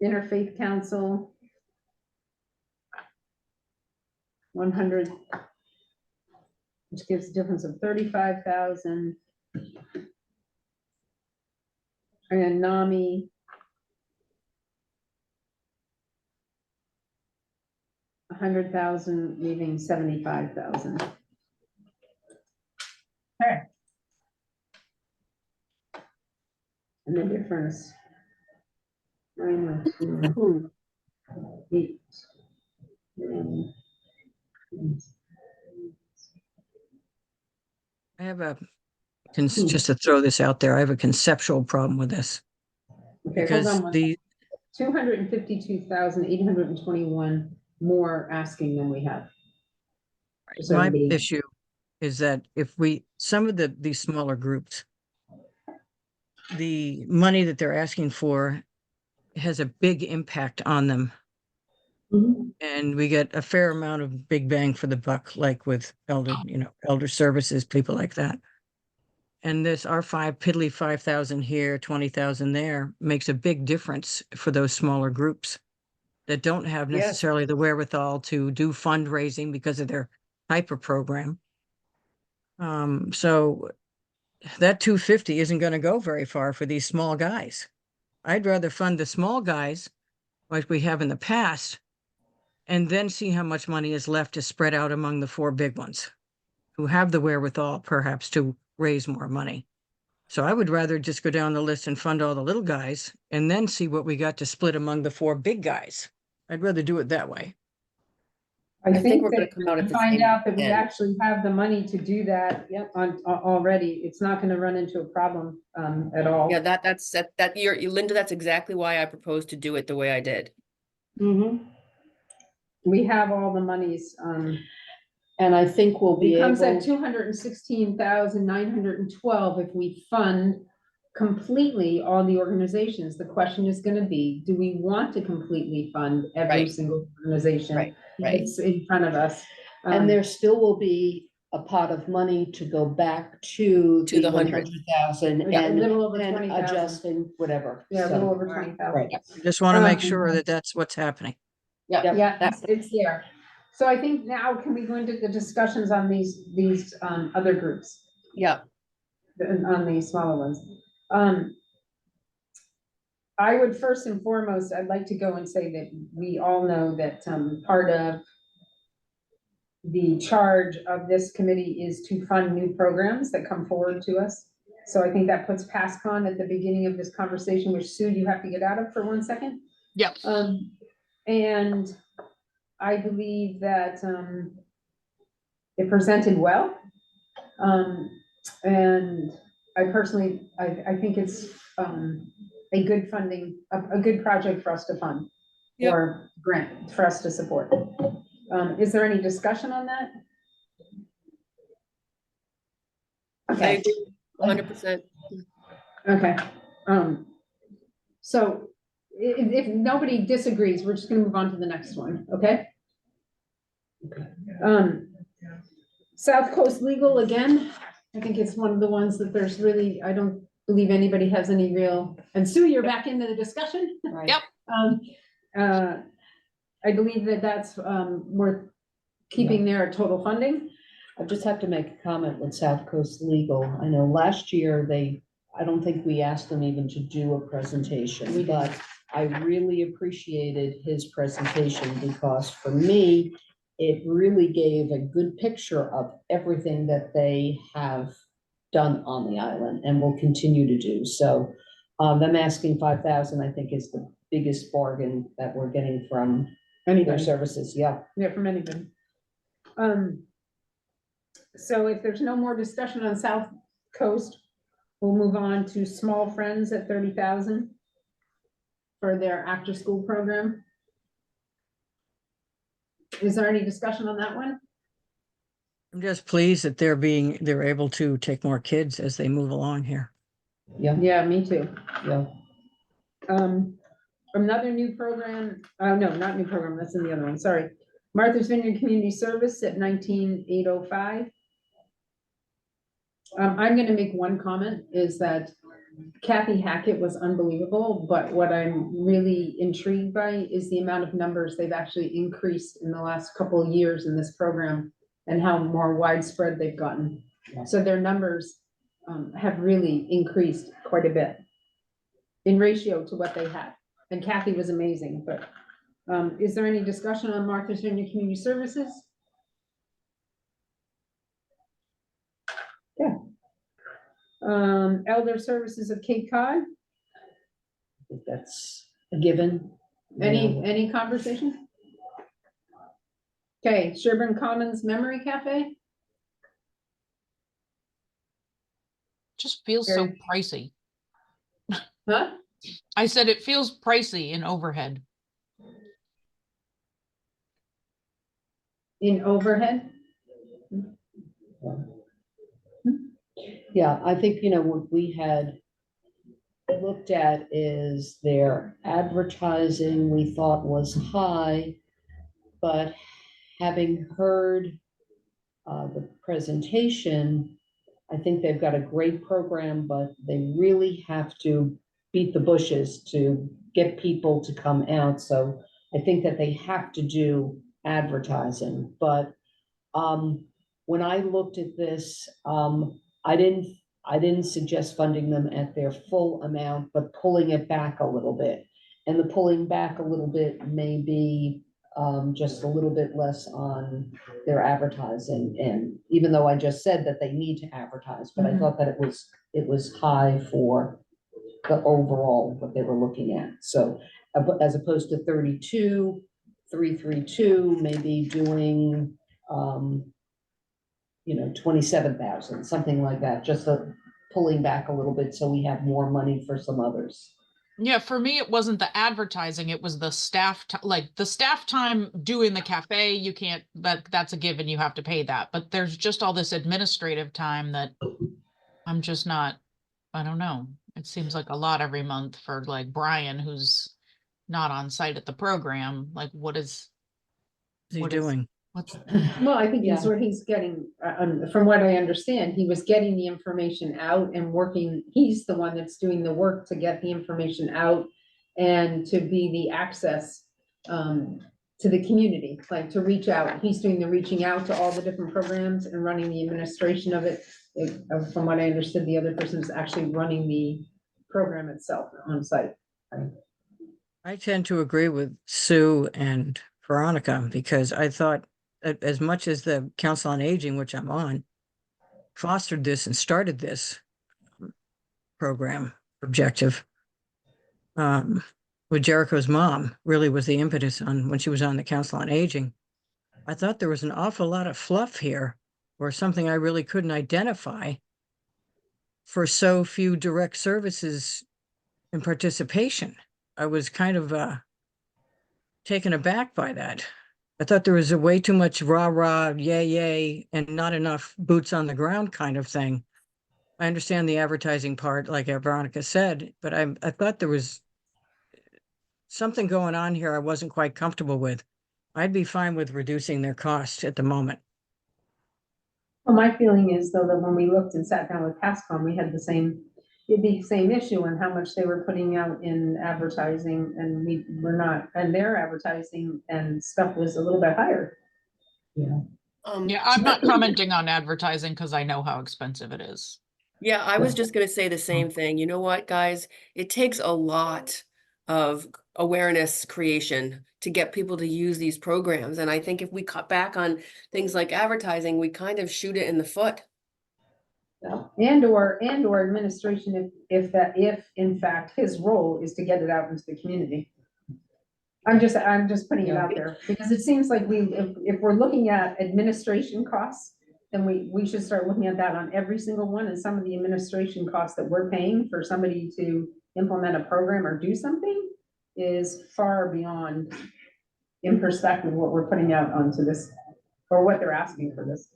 Interfaith Council. 100, which gives a difference of 35,000. And NAMI. 100,000, leaving 75,000. Okay. And the difference. 902, 8. I have just to throw this out there, I have a conceptual problem with this. Okay, hold Because on. 252,821 more asking than we have. Just so my everybody- issue is that if some of these smaller groups, the money that they're asking for has a big impact on them. Mhm. And we get a fair amount of big bang for the buck, like with elder services, people like that. And our piddly 5,000 here, 20,000 there makes a big difference for those smaller groups that don't have Yes. necessarily the wherewithal to do fundraising because of their type of program. So that 250 isn't going to go very far for these small guys. I'd rather fund the small guys like we have in the past and then see how much money is left to spread out among the 4 big ones who have the wherewithal perhaps to raise more money. So I would rather just go down the list and fund all the little guys and then see what we got to split among the 4 big guys. I'd rather do it that way. I think we're that gonna come out at we the find same out that we end. actually have the money to do that, yep, already. It's not gonna run into a problem, at all. Yeah, Linda, that's exactly why I proposed to do it the way I did. Mhm. We have all the monies, And I think we'll be it comes at able, 216,912 if we fund completely all the organizations. The question is gonna be, do we want to completely fund every Right. single organization? Right. That's in front of us. and there still will be a pot of money to go back to To the the 100. 100,000 A little over and 20,000. adjusting whatever. Yeah, a So, little over 20,000. right. I just want to make Um, sure that that's what's happening. Yep. Yeah, That- it's there. So I think now can we go into the discussions on these other groups, Yeah, on the smaller ones? I would first and foremost, I'd like to go and say that we all know that part of the charge of this committee is to fund new programs that come forward to us. So I think that puts PASCON at the beginning of this conversation, which Sue, you have to get out of for 1 second. Yep. And I believe that it presented well. And I personally, I think it's a good funding, a good project for us to fund. Yep. Or grant for us to support. Is there any discussion on that? I Okay, agree 100%. okay. So if nobody disagrees, we're just gonna move on to the next one, okay? South Coast Legal, again, I think it's one of the ones that there's really, I don't believe anybody has any real, and Sue, you're back into the discussion? Right. Yep. I believe that that's worth keeping their total funding. I just have to make a comment with South Coast Legal. I know last year I don't think we asked them even to do a presentation, but I really appreciated his presentation because for me, it really gave a good picture of everything that they have done on the island and will continue to do. So them asking 5,000, I think is the biggest bargain that we're getting from their Anybody, services. Yeah. yeah, from anybody. So if there's no more discussion on South Coast, we'll move on to Small Friends at 30,000 for their after-school program. Is there any discussion on that one? I'm just pleased that they're able to take more kids as they move along here. Yeah. Yeah, me too. Yeah. Another new program, no, not new program, that's in the other one, sorry. Martha's Vineyard Community Service at 19,805. I'm gonna make one comment, is that Kathy Hackett was unbelievable, but what I'm really intrigued by is the amount of numbers they've actually increased in the last couple of years in this program and how more widespread they've gotten. Yeah. So their numbers have really increased quite a bit in ratio to what they had. And Kathy was amazing, but Is there any discussion on Martha's Vineyard Community Services? Yeah. Elder Services of Cape Cod, I think that's a given. any conversation? Okay, Sherburne Commons Memory Cafe, Just feels so Very- pricey. huh? I said it feels pricey in overhead. In overhead? Yeah, I think, what we had looked at is their advertising, we thought was high, but having heard the presentation, I think they've got a great program, but they really have to beat the bushes to get people to come out. So I think that they have to do advertising, but when I looked at this, I didn't suggest funding them at their full amount, but pulling it back a little bit. And the pulling back a little bit may be just a little bit less on their advertising. And even though I just said that they need to advertise, but I thought that it was high for the overall, what they were looking at. So as opposed to 32, 332, maybe doing 27,000, something like that, just pulling back a little bit so we have more money for some others. Yeah, for me, it wasn't the advertising, it was the staff, like the staff time doing the cafe, you can't, that's a given, you have to pay that. But there's just all this administrative time that I'm just not, I don't know. It seems like a lot every month for like Brian, who's not on site at the program. Like, What's he what is- doing? what's, Well, I think that's Yeah. what he's getting, from what I understand, he was getting the information out and working, he's the one that's doing the work to get the information out and to be the access to the community, like to reach out. He's doing the reaching out to all the different programs and running the administration of it. From what I understood, the other person is actually running the program itself on site. I tend to agree with Sue and Veronica because I thought as much as the Council on Aging, which I'm on, fostered this and started this program objective, with Jericho's mom really was the impetus on when she was on the Council on Aging. I thought there was an awful lot of fluff here or something I really couldn't identify for so few direct services and participation. I was kind of taken aback by that. I thought there was a way too much rah rah, yay yay, and not enough boots on the ground kind of thing. I understand the advertising part, like Veronica said, but I thought there was something going on here I wasn't quite comfortable with. I'd be fine with reducing their cost at the moment. Well, my feeling is though that when we looked and sat down with Pascom, we had the same issue on how much they were putting out in advertising and we were not, and their advertising and stuff was a little bit higher. yeah, I'm not commenting on advertising because I know how expensive it is. Yeah, I was just gonna say the same thing. You know what, guys? It takes a lot of awareness creation to get people to use these programs. And I think if we cut back on things like advertising, we kind of shoot it in the foot. And or administration if in fact his role is to get it out into the community. I'm just putting it out there because it seems like if we're looking at administration costs, then we should start looking at that on every single one, and some of the administration costs that we're paying for somebody to implement a program or do something is far beyond, in perspective, what we're putting out onto this or what they're asking for this.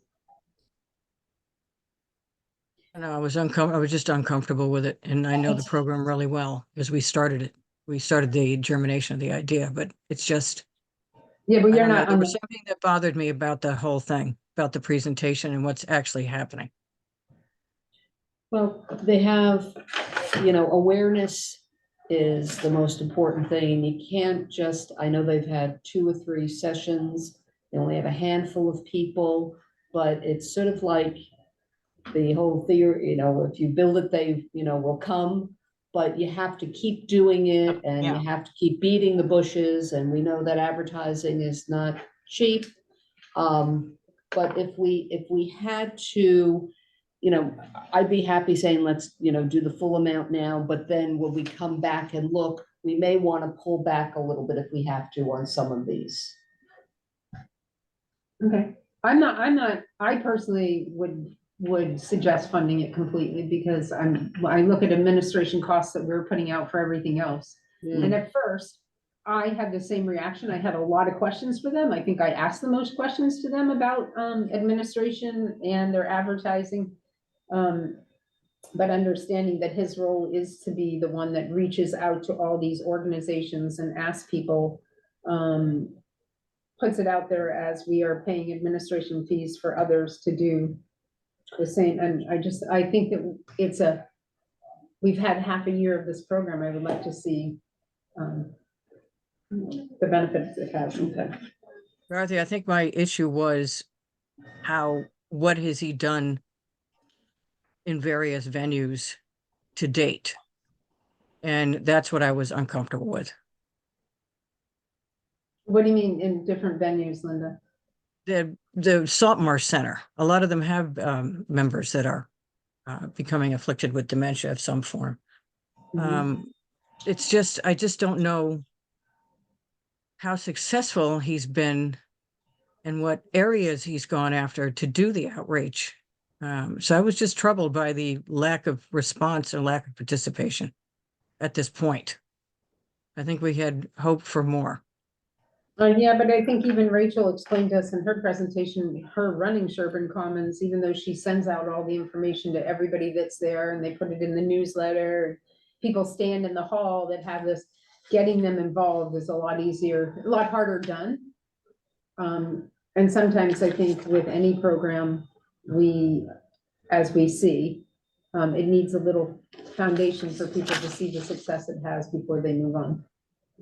No, I was just uncomfortable with it, and I know the program really well because we started it. We started the germination of the idea, but it's just. Yeah, but I you're don't know, not there on was the, something that bothered me about the whole thing, about the presentation and what's actually happening. Well, they have, awareness is the most important thing. You can't just, I know they've had 2 or 3 sessions. They only have a handful of people, but it's sort of like the whole theory, if you build it, they, will come. but you have to keep doing it and Yeah. you have to keep beating the bushes, and we know that advertising is not cheap. But if we had to, you know, I'd be happy saying, let's, you know, do the full amount now, but then when we come back and look, we may want to pull back a little bit if we have to on some of these. Okay, I personally would suggest funding it completely because I look at administration costs that we're putting out for everything else. And at first, I had the same reaction. I had a lot of questions for them. I think I asked the most questions to them about administration and their advertising. But understanding that his role is to be the one that reaches out to all these organizations and asks people, puts it out there as we are paying administration fees for others to do the same. And I think that we've had half a year of this program. I would like to see the benefits it has. Dorothy, I think my issue was what has he done in various venues to date? And that's what I was uncomfortable with. What do you mean in different venues, Linda? The Saltmarsh Center, a lot of them have members that are becoming afflicted with dementia of some form. It's just, I just don't know how successful he's been and what areas he's gone after to do the outreach. So I was just troubled by the lack of response or lack of participation at this point. I think we had hoped for more. Yeah, but I think even Rachel explained to us in her presentation, her running Sherburne Commons, even though she sends out all the information to everybody that's there and they put it in the newsletter, people stand in the hall that have this, getting them involved is a lot easier, a lot harder done. And sometimes I think with any program, as we see, it needs a little foundation for people to see the success it has before they move on.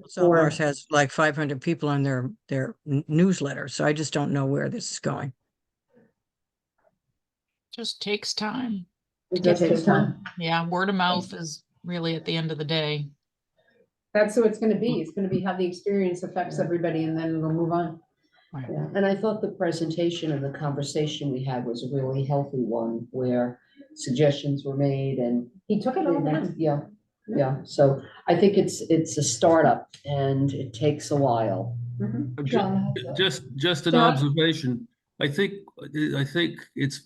Saltmarsh has like 500 people on their newsletter, so I just don't know where this is going. Just takes time. It does take time. Yeah, word of mouth is really at the end of the day. That's what it's gonna be. It's gonna be how the experience affects everybody and then we'll move on. Yeah, and I thought the presentation and the conversation we had was a really healthy one where suggestions were made and. He took it all down. Yeah, yeah, so I think it's a startup and it takes a while. Just an John? observation. I think it's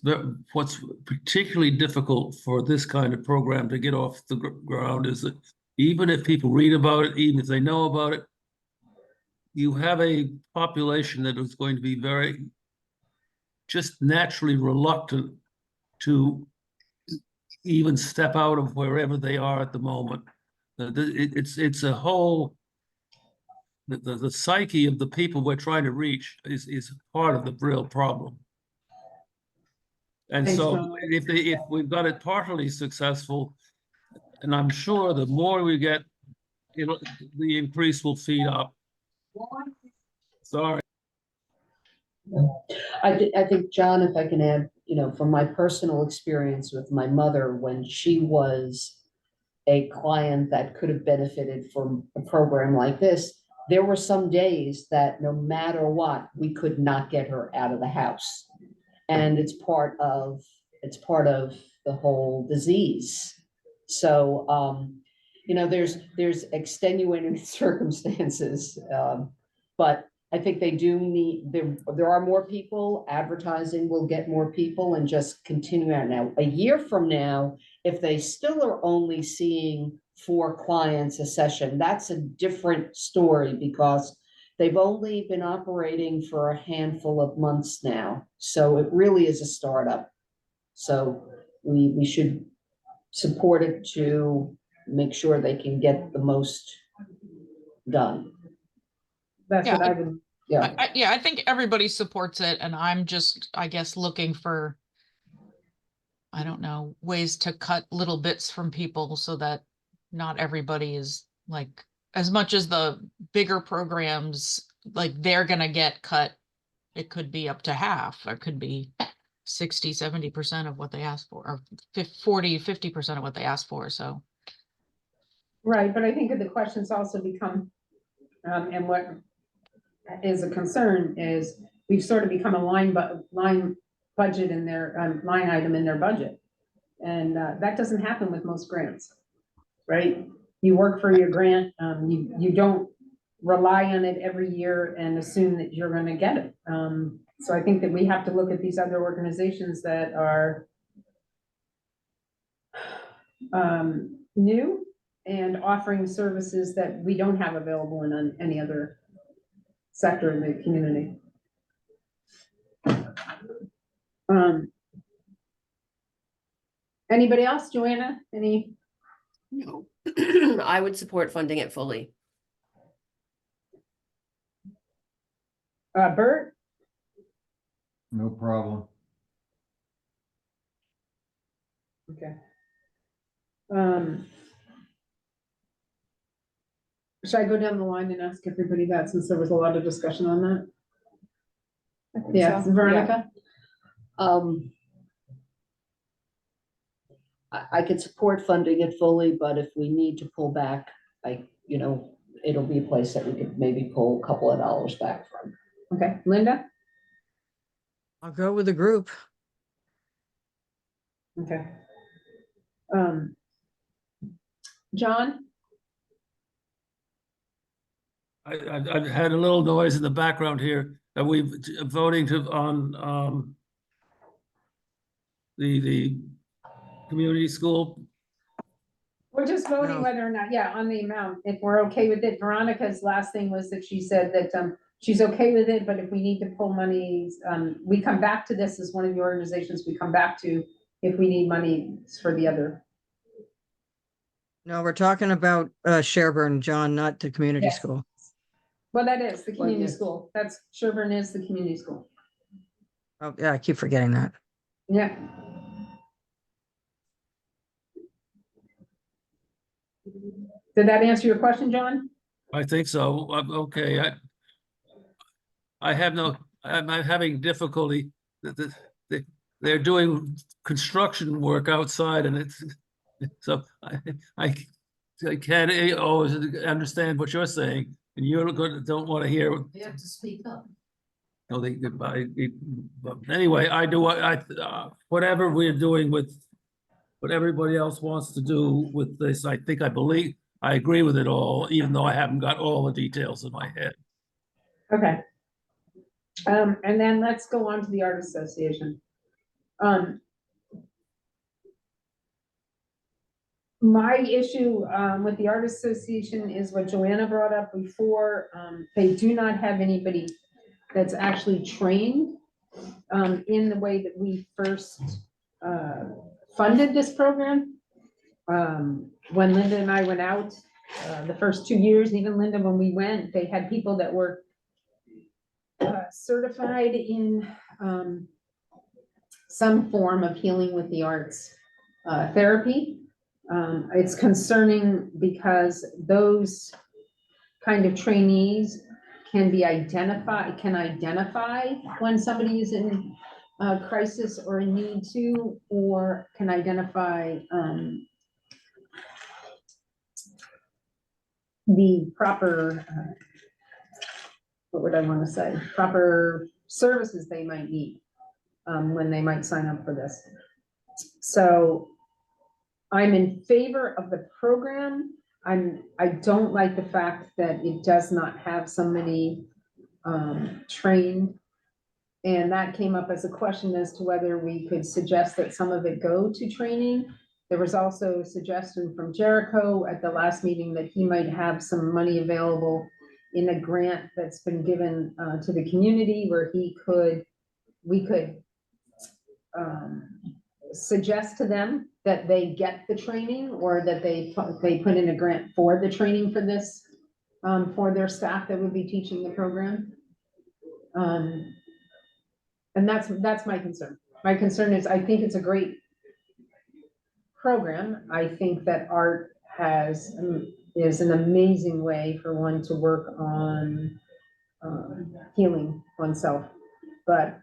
what's particularly difficult for this kind of program to get off the ground is that even if people read about it, even if they know about it, you have a population that is going to be very just naturally reluctant to even step out of wherever they are at the moment. It's a whole, the psyche of the people we're trying to reach is part of the real problem. And Thanks, so John. if we've got it partly successful, and I'm sure the more we get, the increase will feed up. Sorry. I think, John, if I can add, you know, from my personal experience with my mother, when she was a client that could have benefited from a program like this, there were some days that no matter what, we could not get her out of the house. And it's part of the whole disease. So, you know, there's extenuating circumstances, but I think they do need, there are more people, advertising will get more people and just continue out. Now, a year from now, if they still are only seeing 4 clients a session, that's a different story because they've only been operating for a handful of months now. So it really is a startup. So we should support it to make sure they can get the most done. That's Yeah, what I would, Yeah. I think everybody supports it, and I'm just, I guess, looking for, I don't know, ways to cut little bits from people so that not everybody is like, as much as the bigger programs, like they're gonna get cut, it could be up to half, or it could be 60-70% of what they asked for, or 40-50% of what they asked for, so. Right, but I think that the questions also become, and what is a concern is we've sort of become a line budget in their, line item in their budget. And, that doesn't happen with most grants, right? You work for your grant, you don't rely on it every year and assume that you're gonna get it. So I think that we have to look at these other organizations that are new and offering services that we don't have available in any other sector in the community. Anybody else, Joanna? Any? No. I would support funding it fully. Bert? No problem. Okay. Should I go down the line and ask everybody that, since there was a lot of discussion on that? I think Yeah, so. Veronica? I could support funding it fully, but if we need to pull back, it'll be a place that we could maybe pull a couple of dollars back from. Okay, Linda? I'll go with the group. Okay. John? I've had a little noise in the background here. Are we voting on the community school? We're just voting No. whether or not, yeah, on the amount, if we're okay with it. Veronica's last thing was that she said that, she's okay with it, but if we need to pull monies, we come back to this as one of the organizations we come back to if we need money for the other. No, we're talking about Sherburne, John, not the community Yes. school. Well, that is the community yes. school. That's, Sherburne is the community school. Oh, yeah, I keep forgetting that. Yeah. Did that answer your question, John? I think so. Okay, I'm having difficulty. They're doing construction work outside and it's, so I can't always understand what you're saying. And don't want to hear. You have to speak up. No, but anyway, whatever we're doing with what everybody else wants to do with this, I agree with it all, even though I haven't got all the details in my head. Okay. And then let's go on to the Art Association. My issue with the Art Association is what Joanna brought up before. They do not have anybody that's actually trained in the way that we first funded this program. When Linda and I went out, the first 2 years, even Linda, when we went, they had people that were certified in some form of healing with the arts therapy. It's concerning because those kind of trainees can identify when somebody is in a crisis or in need to, or can identify the proper, what would I want to say, proper services they might need when they might sign up for this. So I'm in favor of the program. I don't like the fact that it does not have so many trained. And that came up as a question as to whether we could suggest that some of it go to training. There was also a suggestion from Jericho at the last meeting that he might have some money available in a grant that's been given to the community where we could suggest to them that they get the training, or that they put in a grant for the training for this, for their staff that would be teaching the program. And that's my concern. My concern is, I think it's a great program. I think that art is an amazing way for one to work on healing oneself. But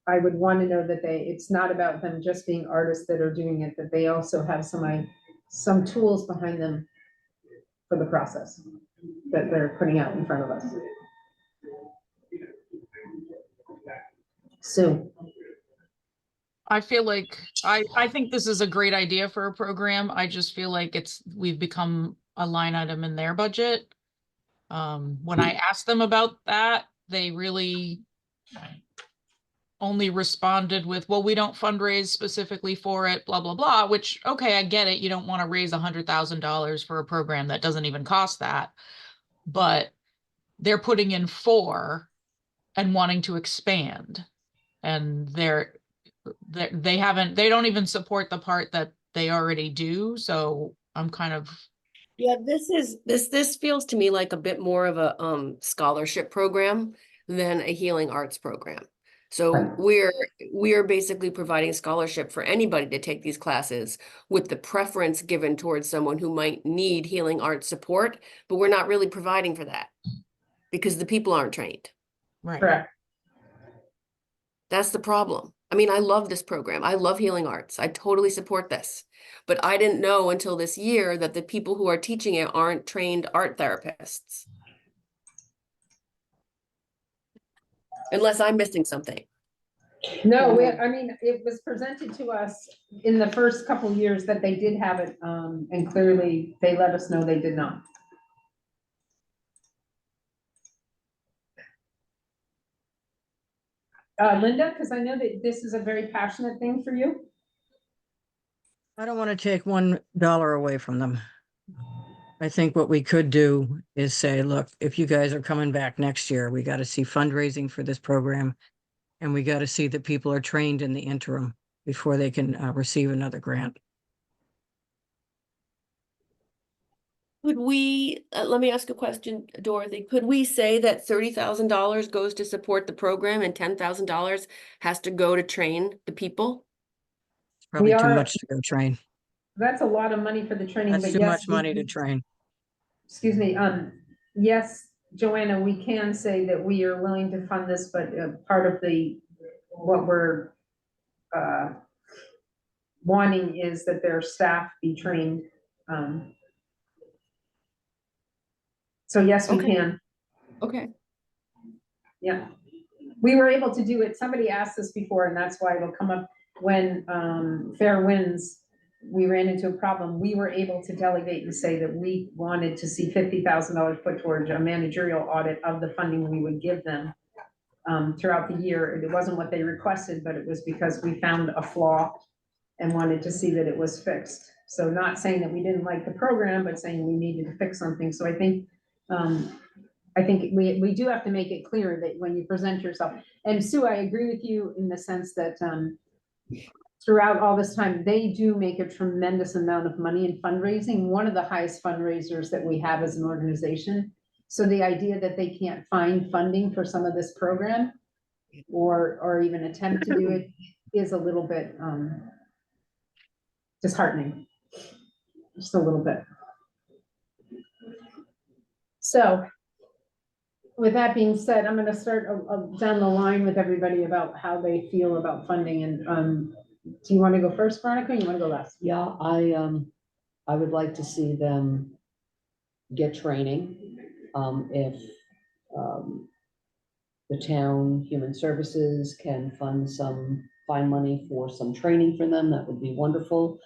I would want to know that it's not about them just being artists that are doing it, that they also have some tools behind them for the process that they're putting out in front of us. Sue, I feel like, I think this is a great idea for a program. I just feel like we've become a line item in their budget. When I asked them about that, they really only responded with, well, we don't fundraise specifically for it, blah, blah, blah, which, okay, I get it. You don't want to raise $100,000 for a program that doesn't even cost that. But they're putting in 4 and wanting to expand. And they don't even support the part that they already do. So I'm kind of, Yeah, this feels to me like a bit more of a scholarship program than a healing arts program. So Right. we're basically providing scholarship for anybody to take these classes with the preference given towards someone who might need healing arts support, but we're not really providing for that because the people aren't trained. right. correct. That's the problem. I mean, I love this program. I love healing arts. I totally support this. But I didn't know until this year that the people who are teaching it aren't trained art therapists. Unless I'm missing something. No, I mean, it was presented to us in the first couple years that they did have it, and clearly they let us know they did not. Linda, because I know that this is a very passionate thing for you. I don't want to take $1 away from them. I think what we could do is say, look, if you guys are coming back next year, we got to see fundraising for this program. And we got to see that people are trained in the interim before they can receive another grant. Could we, let me ask a question, Dorothy. Could we say that $30,000 goes to support the program and $10,000 has to go to train the people? It's probably too are- much to go train. That's a lot of money for the training, That's but too yes. much money to train. Excuse me, yes, Joanna, we can say that we are willing to fund this, but part of what we're wanting is that their staff be trained. So yes, we Okay. can. Okay. Yeah. We were able to do it. Somebody asked this before, and that's why it'll come up when Fair Winds, we ran into a problem. We were able to delegate and say that we wanted to see $50,000 put towards a managerial audit of the funding we would give them throughout the year. It wasn't what they requested, but it was because we found a flaw and wanted to see that it was fixed. So not saying that we didn't like the program, but saying we needed to fix something. So I think we do have to make it clear that when you present yourself, and Sue, I agree with you in the sense that throughout all this time, they do make a tremendous amount of money in fundraising, one of the highest fundraisers that we have as an organization. So the idea that they can't find funding for some of this program or even attempt to do it is a little bit disheartening, just a little bit. So with that being said, I'm going to start down the line with everybody about how they feel about funding. And do you want to go first, Veronica, or you want to go last? Yeah, I would like to see them get training. If the town human services can find money for some training for them, that would be wonderful.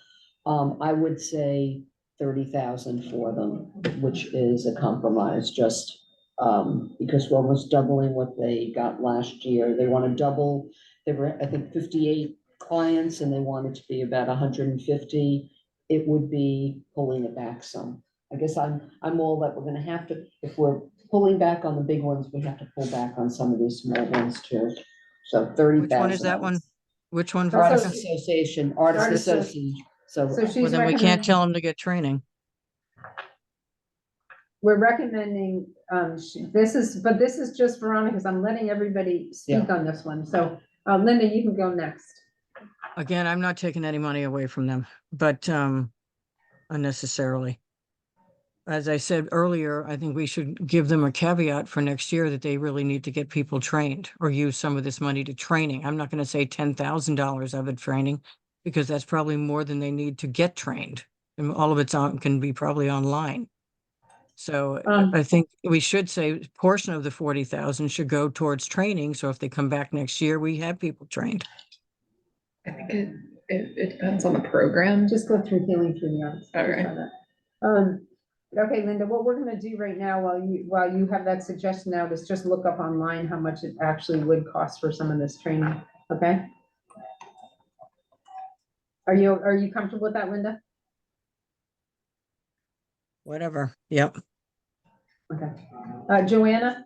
I would say 30,000 for them, which is a compromise, just because we're almost doubling what they got last year. They want to double. There were, I think, 58 clients, and they want it to be about 150. It would be pulling it back some. I guess I'm all that we're going to have to, if we're pulling back on the big ones, we have to pull back on some of these small ones too. So 30,000. Which one is that one? Which one, Artist Veronica? Association, Artist Artist Association. So So she's Well, then we can't recommending, tell them to get training. we're recommending, this is just Veronica's. I'm letting everybody speak on this one. So Linda, you can go next. Again, I'm not taking any money away from them, but unnecessarily. As I said earlier, I think we should give them a caveat for next year that they really need to get people trained or use some of this money to training. I'm not going to say $10,000 of it training because that's probably more than they need to get trained. And all of it's can be probably online. So Um, I think we should say portion of the 40,000 should go towards training. So if they come back next year, we have people trained. I think it depends on the program. Just go through healing through the arts. Just Okay. try that. Okay, Linda, what we're gonna do right now while you have that suggestion out is just look up online how much it actually would cost for some of this training, okay? Are you comfortable with that, Linda? Whatever. Yep. Okay. Joanna?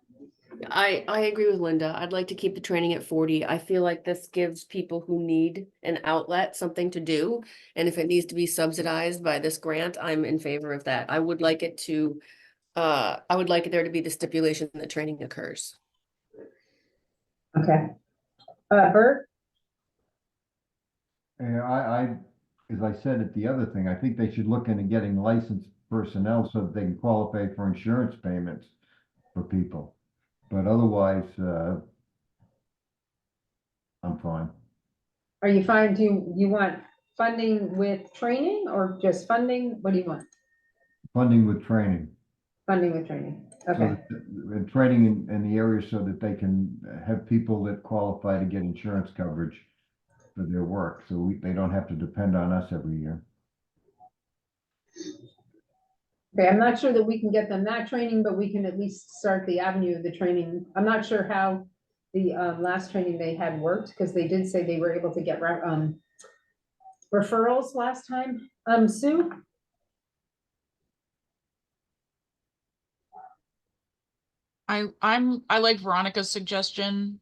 I agree with Linda. I'd like to keep the training at 40. I feel like this gives people who need an outlet something to do. And if it needs to be subsidized by this grant, I'm in favor of that. I would like it to, I would like there to be the stipulation that training occurs. Okay. Bert? As I said at the other thing, I think they should look into getting licensed personnel so that they can qualify for insurance payments for people. But otherwise, I'm fine. Are you fine? Do you want funding with training or just funding? What do you want? Funding with training. Funding with training. So Okay. and training in the area so that they can have people that qualify to get insurance coverage for their work. So they don't have to depend on us every year. Okay, I'm not sure that we can get them that training, but we can at least start the avenue of the training. I'm not sure how the last training they had worked, because they did say they were able to get referrals last time. Sue? I like Veronica's suggestion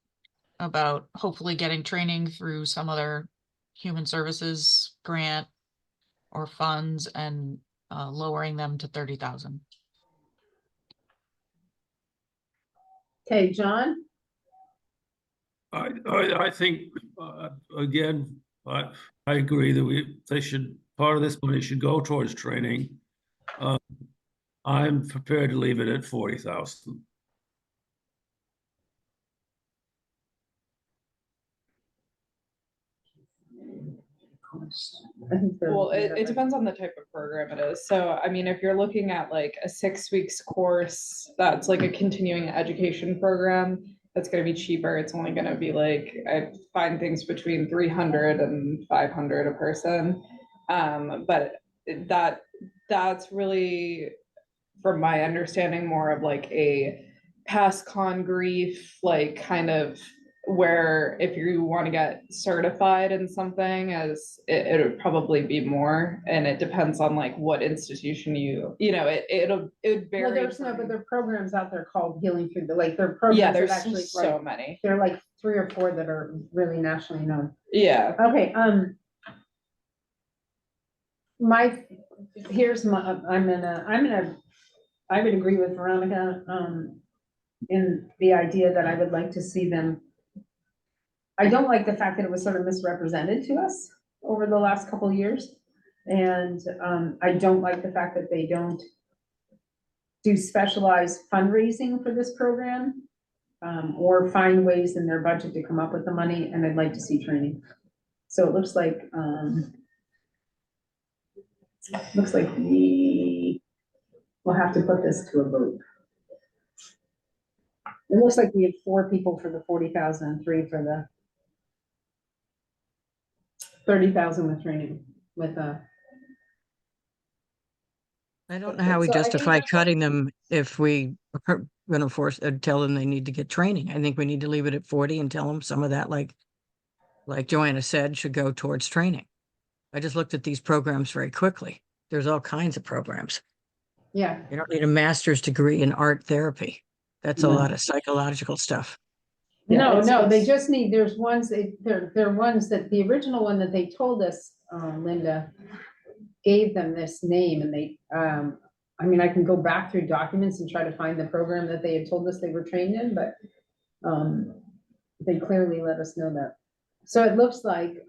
about hopefully getting training through some other human services grant or funds and lowering them to 30,000. Okay, John? I think, again, I agree that they should, part of this money should go towards training. I'm prepared to leave it at 40,000. Well, it depends on the type of program it is. So, I mean, if you're looking at like a 6 weeks course, that's like a continuing education program, that's gonna be cheaper. It's only gonna be like, I find things between 300 and 500 a person. But that's really, from my understanding, more of like a past con grief, like kind of where if you want to get certified in something, as it would probably be more, and it depends on like what institution it would vary. Well, there's no, but there are programs out there called Healing Through the, like, there are programs Yeah, that there's actually, so like, many. there are like 3 or 4 that are really nationally known. Yeah. Okay, here's my, I would agree with Veronica, in the idea that I would like to see them. I don't like the fact that it was sort of misrepresented to us over the last couple of years. And, I don't like the fact that they don't do specialized fundraising for this program, or find ways in their budget to come up with the money, and I'd like to see training. So it looks like we will have to put this to a vote. It looks like we have 4 people for the 40,000 and 3 for the 30,000 with training, with I don't know how we So I think justify that's what- cutting them if we are going to tell them they need to get training. I think we need to leave it at 40 and tell them some of that, like Joanna said, should go towards training. I just looked at these programs very quickly. There's all kinds of programs. Yeah, You don't need a master's degree in art therapy. That's a No. lot of psychological stuff. no, Yeah, they just need, there's ones, they're ones that, the original one that they told us, Linda, gave them this name, and they, I mean, I can go back through documents and try to find the program that they had told us they were trained in, but they clearly let us know that. So it looks like,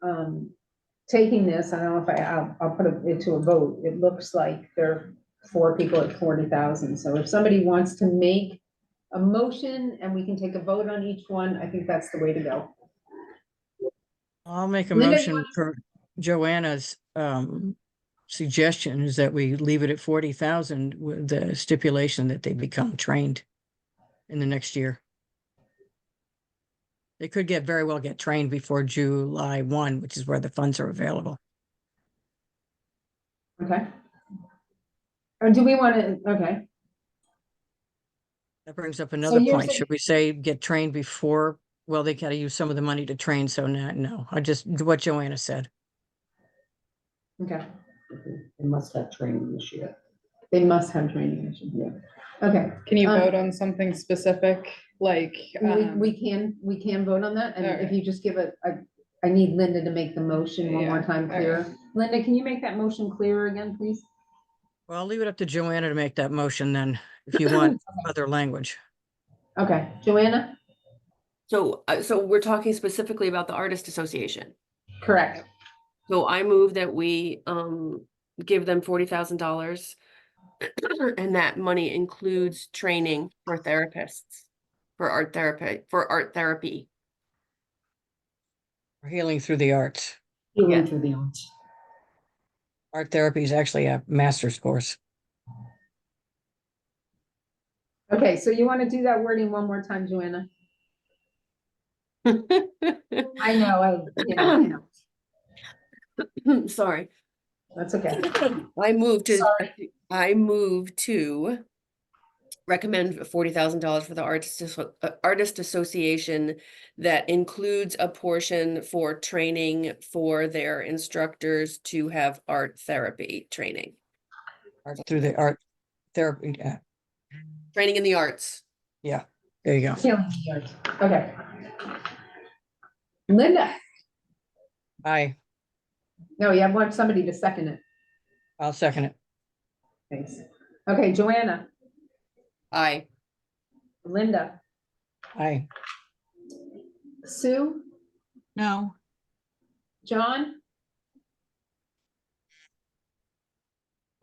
taking this, I don't know if I'll put it to a vote. It looks like there are 4 people at 40,000. So if somebody wants to make a motion and we can take a vote on each one, I think that's the way to go. I'll make a Linda, you motion want- for Joanna's suggestion is that we leave it at 40,000 with the stipulation that they become trained in the next year. They could very well get trained before July 1, which is where the funds are available. Okay. Or do we want to, okay, That brings up another you're point. saying- Should we say get trained before? Well, they gotta use some of the money to train, so no, I just, what Joanna said. okay. They must have training this year. They must have training, I should, yeah. Okay. Can you Um, vote on something specific, like? We can vote on that, and if Alright. you just give I need Linda to make the motion one more Yeah, time clear. Linda, can you make that motion clearer again, please? Well, I'll leave it up to Joanna to make that motion then, if you want other language. Okay, Joanna? So, so we're talking specifically about the Artist Association. Correct. So I move that we, give them $40,000. And that money includes training for therapists, for art therapy. We're healing through the arts. Healing Yeah. through the arts. Art therapy is actually a master's course. Okay, so you want to do that wording one more time, Joanna? I know, Sorry. that's okay. I move to, Sorry. I move to recommend $40,000 for the Artist Association that includes a portion for training for their instructors to have art therapy training. Through the art therapy. Training in the arts. Yeah, there you go. Healing the arts. Okay. Linda? I No, you want somebody to second it. I'll second it. Thanks. Okay, Joanna, Aye. Linda, I Sue, No, John,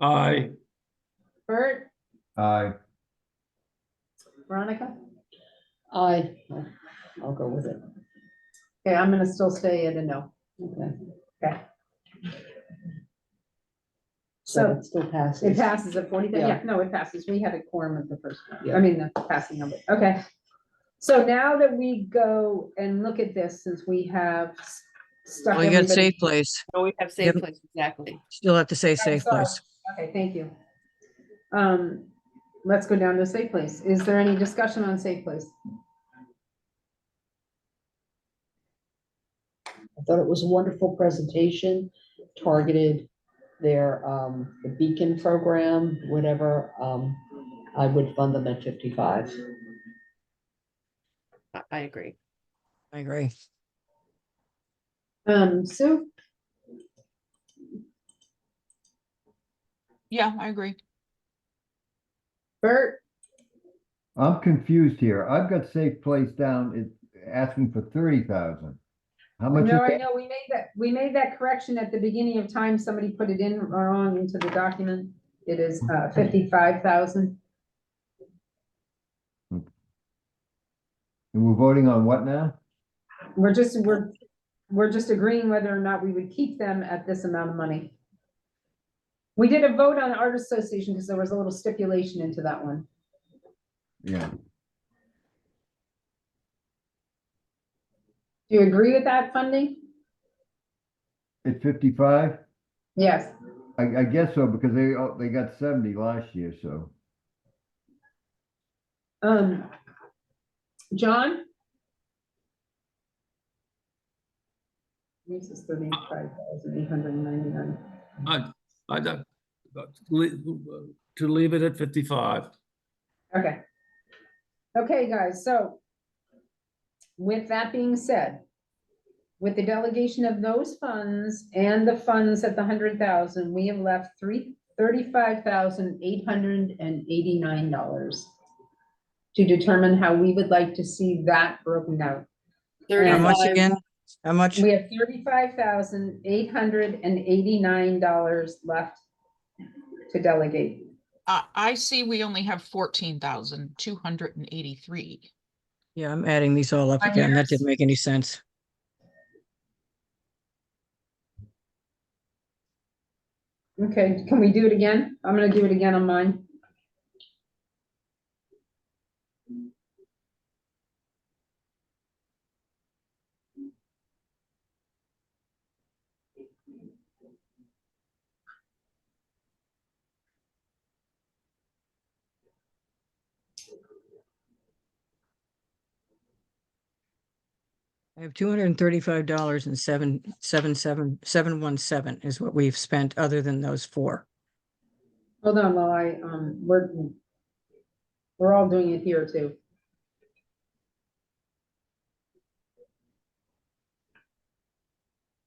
Aye. Bert, Aye. Veronica? I'll go with it. Okay, I'm gonna still stay at a no. Okay. Okay. So So it still passes. it passes at 40, Yeah. yeah, no, it passes. We had a quorum at the first one. Yeah. I mean, the passing number. Okay. So now that we go and look at this, since we have stuck Well, you got everybody. safe place. No, we have safe Yep. place, exactly. Still have to say I'm safe sorry. place. Okay, thank you. Let's go down to safe place. Is there any discussion on safe place? I thought it was a wonderful presentation, targeted their, the Beacon program, whatever, I would fund them at 55. I agree. I agree. Sue, yeah, I agree. Bert, I'm confused here. I've got safe place down, it's asking for 30,000. How much is no, I that? know, we made that correction at the beginning of time. Somebody put it in wrong into the document. It is 55,000. And we're voting on what now? We're just agreeing whether or not we would keep them at this amount of money. We did a vote on the Art Association because there was a little stipulation into that one. Yeah. Do you agree with that funding? At 55? Yes. I guess so, because they got 70 last year, so. John? This is 35,899. I'd to leave it at 55. Okay. Okay, guys, so with that being said, with the delegation of those funds and the funds at the 100,000, we have left $35,889 to determine how we would like to see that broken out. How much 35. again? How much? We have $35,889 left to delegate. I see we only have 14,283. Yeah, I'm adding these all up On again. That yours? didn't make any sense. Okay, can we do it again? I'm gonna do it again on mine. I have $235 and 777 is what we've spent other than those four. Hold on, while we're all doing it here too.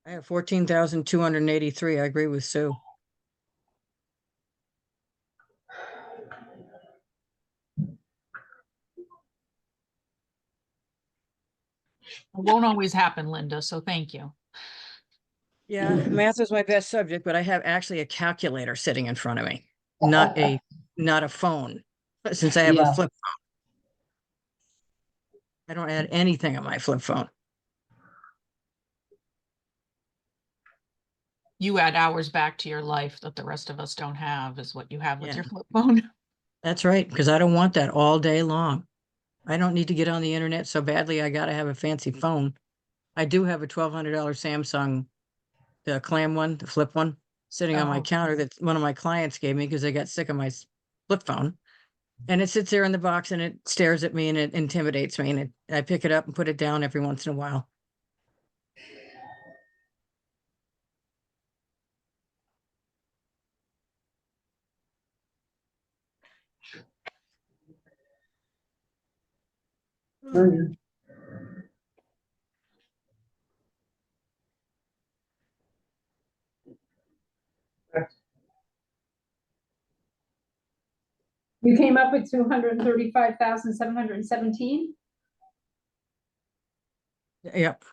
I have 14,283. I agree with Sue. It won't always happen, Linda, so thank you. Yeah, math is my best subject, but I have actually a calculator sitting in front of me, not a phone, since I have a Yeah. flip phone. I don't add anything on my flip phone. You add hours back to your life that the rest of us don't have, is what you have with Yeah. your flip phone. That's right, because I don't want that all day long. I don't need to get on the internet so badly. I gotta have a fancy phone. I do have a $1,200 Samsung, the clam one, the flip one, sitting on my Oh. counter that one of my clients gave me because they got sick of my flip phone. And it sits there in the box and it stares at me and it intimidates me, and I pick it up and put it down every once in a while. Mm. You came up with 235,717? Yep,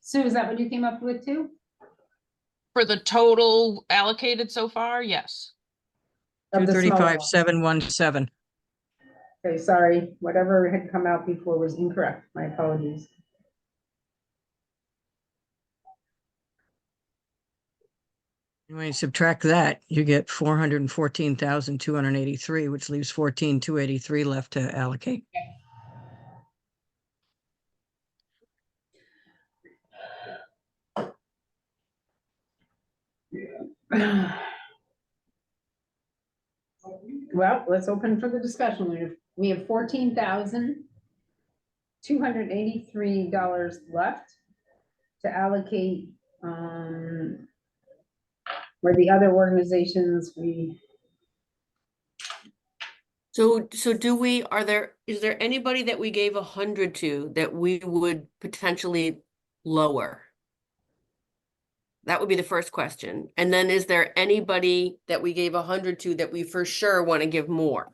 Sue, is that what you came up with too? For the total allocated so far, yes. Of the smaller 235,717. one? Okay, sorry, whatever had come out before was incorrect. My apologies. And when you subtract that, you get 414,283, which leaves 14,283 left to allocate. Well, let's open for the discussion. We have $14,283 left to allocate, where the other organizations, So do we, is there anybody that we gave 100 to that we would potentially lower? That would be the first question. And then is there anybody that we gave 100 to that we for sure want to give more?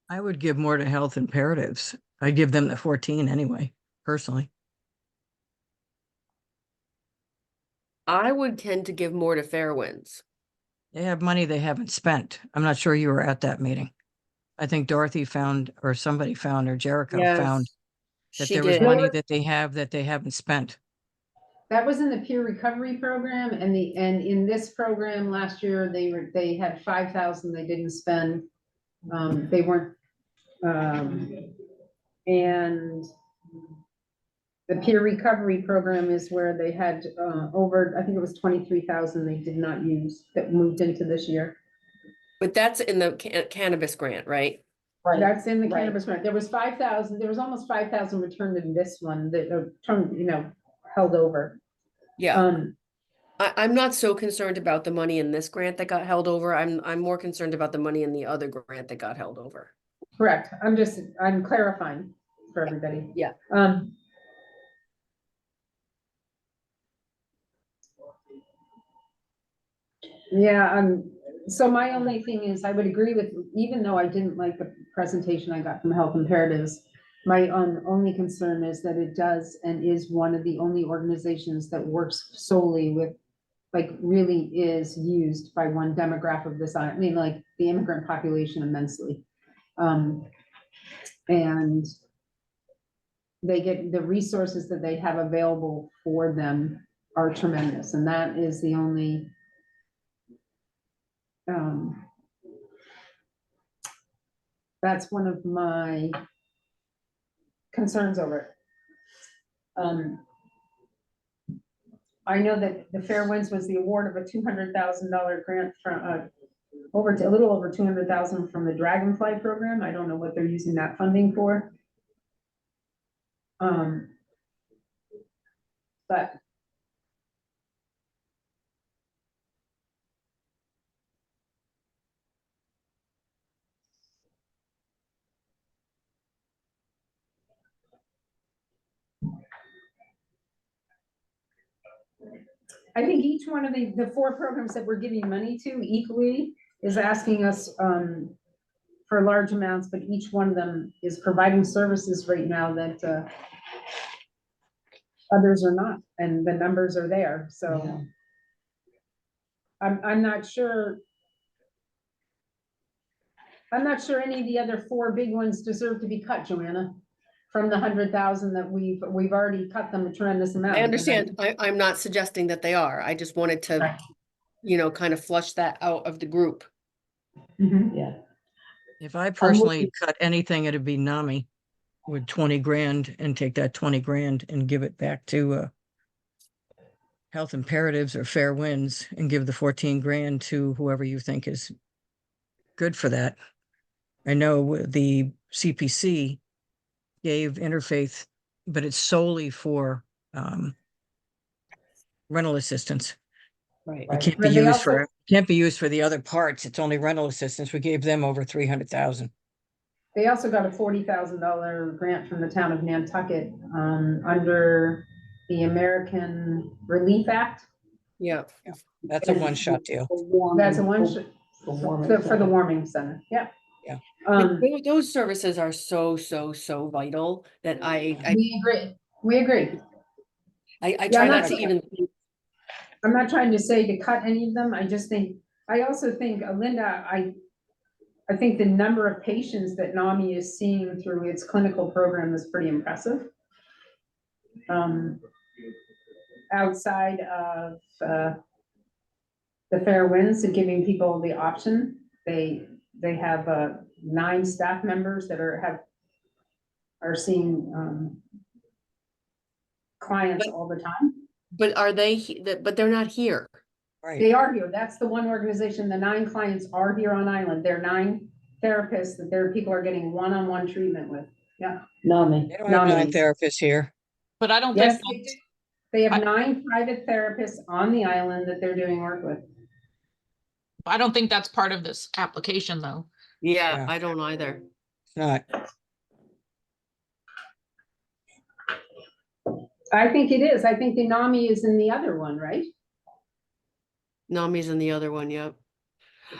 I would give more to health imperatives. I'd give them the 14 anyway, personally. I would tend to give more to Fairwinds. They have money they haven't spent. I'm not sure you were at that meeting. I think Dorothy found, or somebody found, or Jericho found that She there was did. money that they haven't spent. that was in the peer recovery program, and in this program last year, they had 5,000 they didn't spend. They weren't, and the peer recovery program is where they had, over, I think it was 23,000 they did not use that moved into this year. But that's in the cannabis grant, right? Right. That's in the Right. cannabis grant. There was 5,000, there was almost 5,000 returned in this one that, held over. Yeah. I'm not so concerned about the money in this grant that got held over. I'm more concerned about the money in the other grant that got held over. Correct. I'm clarifying for everybody. Yeah. Yeah, so my only thing is, I would agree with, even though I didn't like the presentation I got from Health Imperatives, my only concern is that it does and is one of the only organizations that works solely with, like, really is used by one demographic of this, I mean, like, the immigrant population immensely. And they get the resources that they have available for them are tremendous, and that is the only that's one of my concerns over it. I know that the Fair Winds was the award of a $200,000 grant from a little over 200,000 from the Dragonfly program. I don't know what they're using that funding for. But I think each one of the 4 programs that we're giving money to equally is asking us for large amounts, but each one of them is providing services right now that others are not, and the numbers are there, so. Yeah. I'm not sure. I'm not sure any of the other 4 big ones deserve to be cut, Joanna, from the 100,000 that we've already cut them a tremendous amount. I understand. I'm not suggesting that they are. I just wanted to, Right. you know, kind of flush that out of the group. Mhm. Yeah. If I personally cut anything, it'd be NAMI with 20 grand and take that 20 grand and give it back to Health Imperatives or Fair Winds and give the 14 grand to whoever you think is good for that. I know the CPC gave Interfaith, but it's solely for rental assistance. Right. It can't But be they used also- for the other parts. It's only rental assistance. We gave them over 300,000. They also got a $40,000 grant from the town of Nantucket under the American Relief Act. Yeah. That's a one-shot deal. That's a one The warming for the center. warming center, yeah. Yeah. Those services are so vital that We agree. I Yeah, try I'm not not to even think. I'm not trying to say to cut any of them, I also think, Linda, I think the number of patients that NAMI is seeing through its clinical program is pretty impressive. Outside of, the Fair Winds and giving people the option, they have, 9 staff members that are seeing, clients all the time. But are they, but they're not here. Right. They are here. That's the one organization. The 9 clients are here on island. They're 9 therapists that their people are getting one-on-one treatment with. Yeah. NAMI. They don't have 9 Nominees. therapists here. But I don't Yes, think, they do. They have 9 private therapists on the island that they're doing work with. I don't think that's part of this application, though. Yeah, Yeah. I don't either. It's not. I think it is. I think the NAMI is in the other one, right? NAMI's in the other one, yep.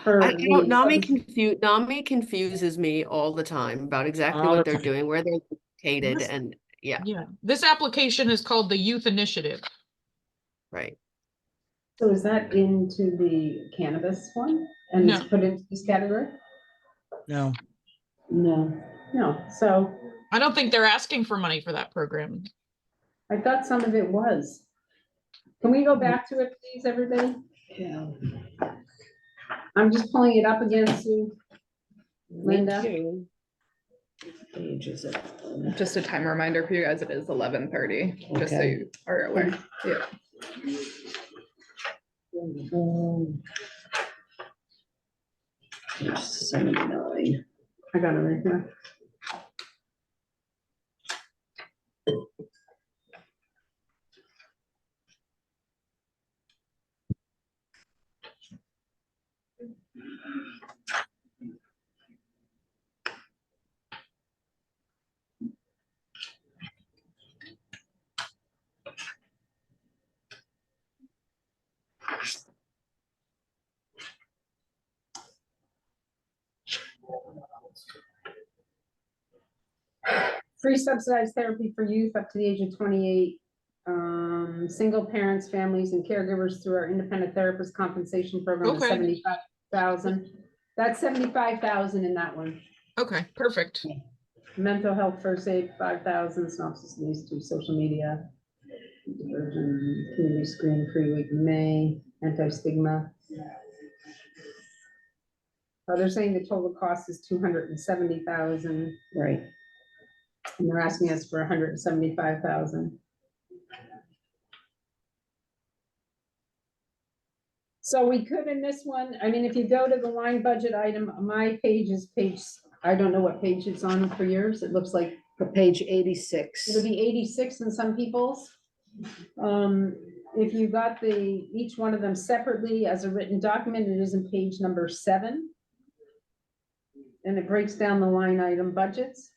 For NAMI confuses me all the time about exactly All what the they're time. doing, where they're located, This- and yeah, Yeah, this application is called the Youth Initiative. right. So is that into the cannabis one? And it's No. put into this category? No. No. No, so I don't think they're asking for money for that program. I thought some of it was. Can we go back to it, please, everybody? Yeah. I'm just pulling it up again, Sue. Linda? Page is it? Just a time reminder for you guys, it is 11:30, just so Okay. you are aware. Yeah. Page 79. I got it right here. Free subsidized therapy for youth up to the age of 28. Single parents, families, and caregivers through our independent therapist compensation program of Okay. 75,000. That's 75,000 in that one. Okay, perfect. Mental health first aid, 5,000, synopsis needs to social media. Diversion, community screen free week in May, anti-stigma. They're saying the total cost is 270,000, Right. and they're asking us for 175,000. So we could in this one, I mean, if you go to the line budget item, my page is page, I don't know what page it's on for yours. It looks like For page 86. it'll be 86 in some people's. If you got each one of them separately as a written document, it is in page number 7. And it breaks down the line item budgets.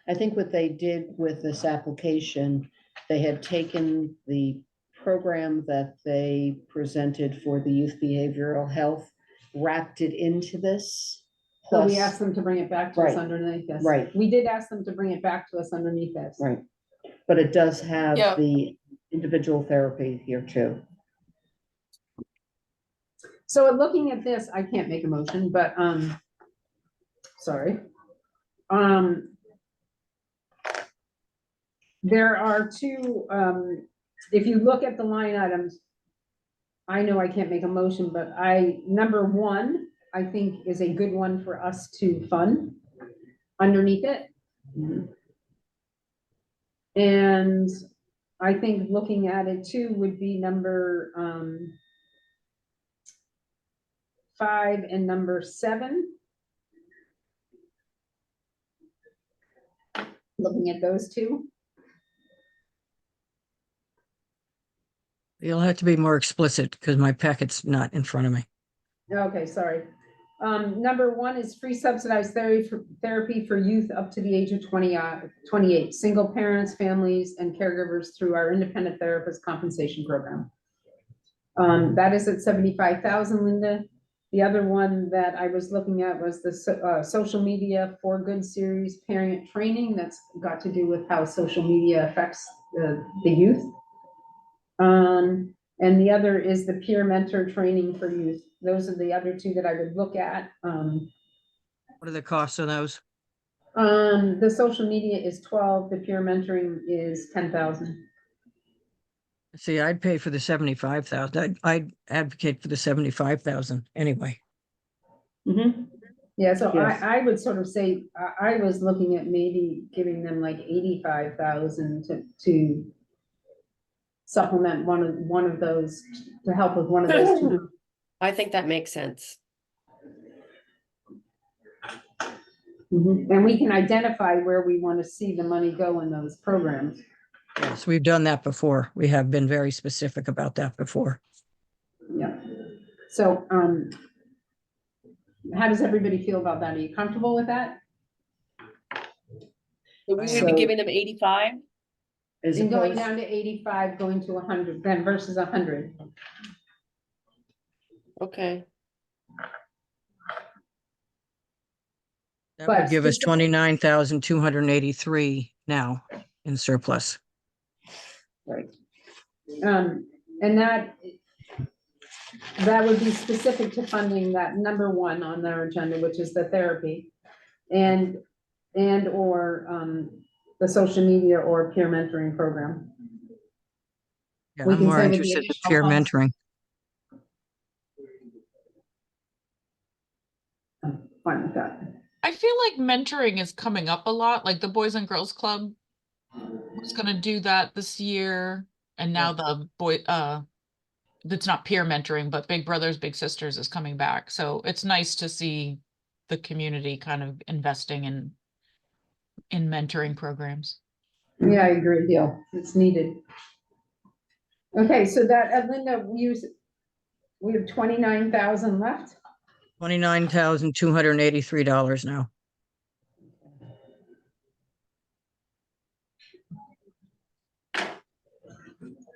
I think what they did with this application, they had taken the program that they presented for the youth behavioral health, wrapped it into this. So we Plus, asked them to bring it back to us Right. underneath this. Right. We did ask them to bring it back to us underneath this. right, but it does have Yeah. the individual therapy here too. So in looking at this, I can't make a motion, but, sorry. There are two, if you look at the line items, I know I can't make a motion, but number 1, I think is a good one for us to fund underneath it. And I think looking at it too would be number 5 and number 7. Looking at those two. You'll have to be more explicit because my packet's not in front of me. Okay, sorry. Number 1 is free subsidized therapy for youth up to the age of 28, single parents, families, and caregivers through our independent therapist compensation program. That is at 75,000, Linda. The other one that I was looking at was the social media for good series parent training. That's got to do with how social media affects the youth. And the other is the peer mentor training for youth. Those are the other two that I would look at. What are the costs of those? The social media is 12, the peer mentoring is 10,000. See, I'd pay for the 75,000. I'd advocate for the 75,000 anyway. Yeah, so Yes. I would sort of say, I was looking at maybe giving them like 85,000 to supplement one of those, to help with one of those two. I think that makes sense. And we can identify where we want to see the money go in those programs. Yes, we've done that before. We have been very specific about that before. Yeah. So, how does everybody feel about that? Are you comfortable with that? So we I would be am. giving them 85? As And going opposed, down to 85, going to 100, then versus 100. Okay. That But would give us specific- 29,283 now in surplus. right, And that would be specific to funding that number 1 on their agenda, which is the therapy or the social media or peer mentoring program. Yeah, We I'm can more say with the interested in additional peer cost. mentoring. I'm fine with that. I feel like mentoring is coming up a lot, like the Boys and Girls Club was gonna do that this year, and now the that's not peer mentoring, but Big Brothers Big Sisters is coming back. So it's nice to see the community kind of investing in mentoring programs. Yeah, I agree, Dale. It's needed. Okay, so that, Linda, we have 29,000 left. $29,283 now.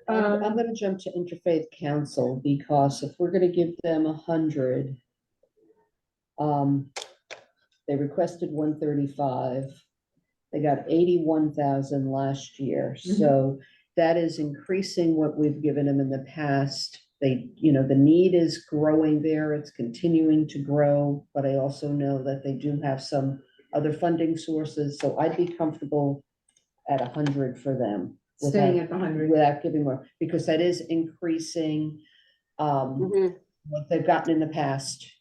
I'm gonna jump to Interfaith Council, because if we're gonna give them 100, they requested 135. They got 81,000 last year, so that is increasing what we've given them in the past. they, you know, the need is growing there, it's continuing to grow, but I also know that they do have some other funding sources, so I'd be comfortable at 100 for them. Staying without- at the 100. Without giving more, because that is increasing, Mhm, what they've gotten in the past.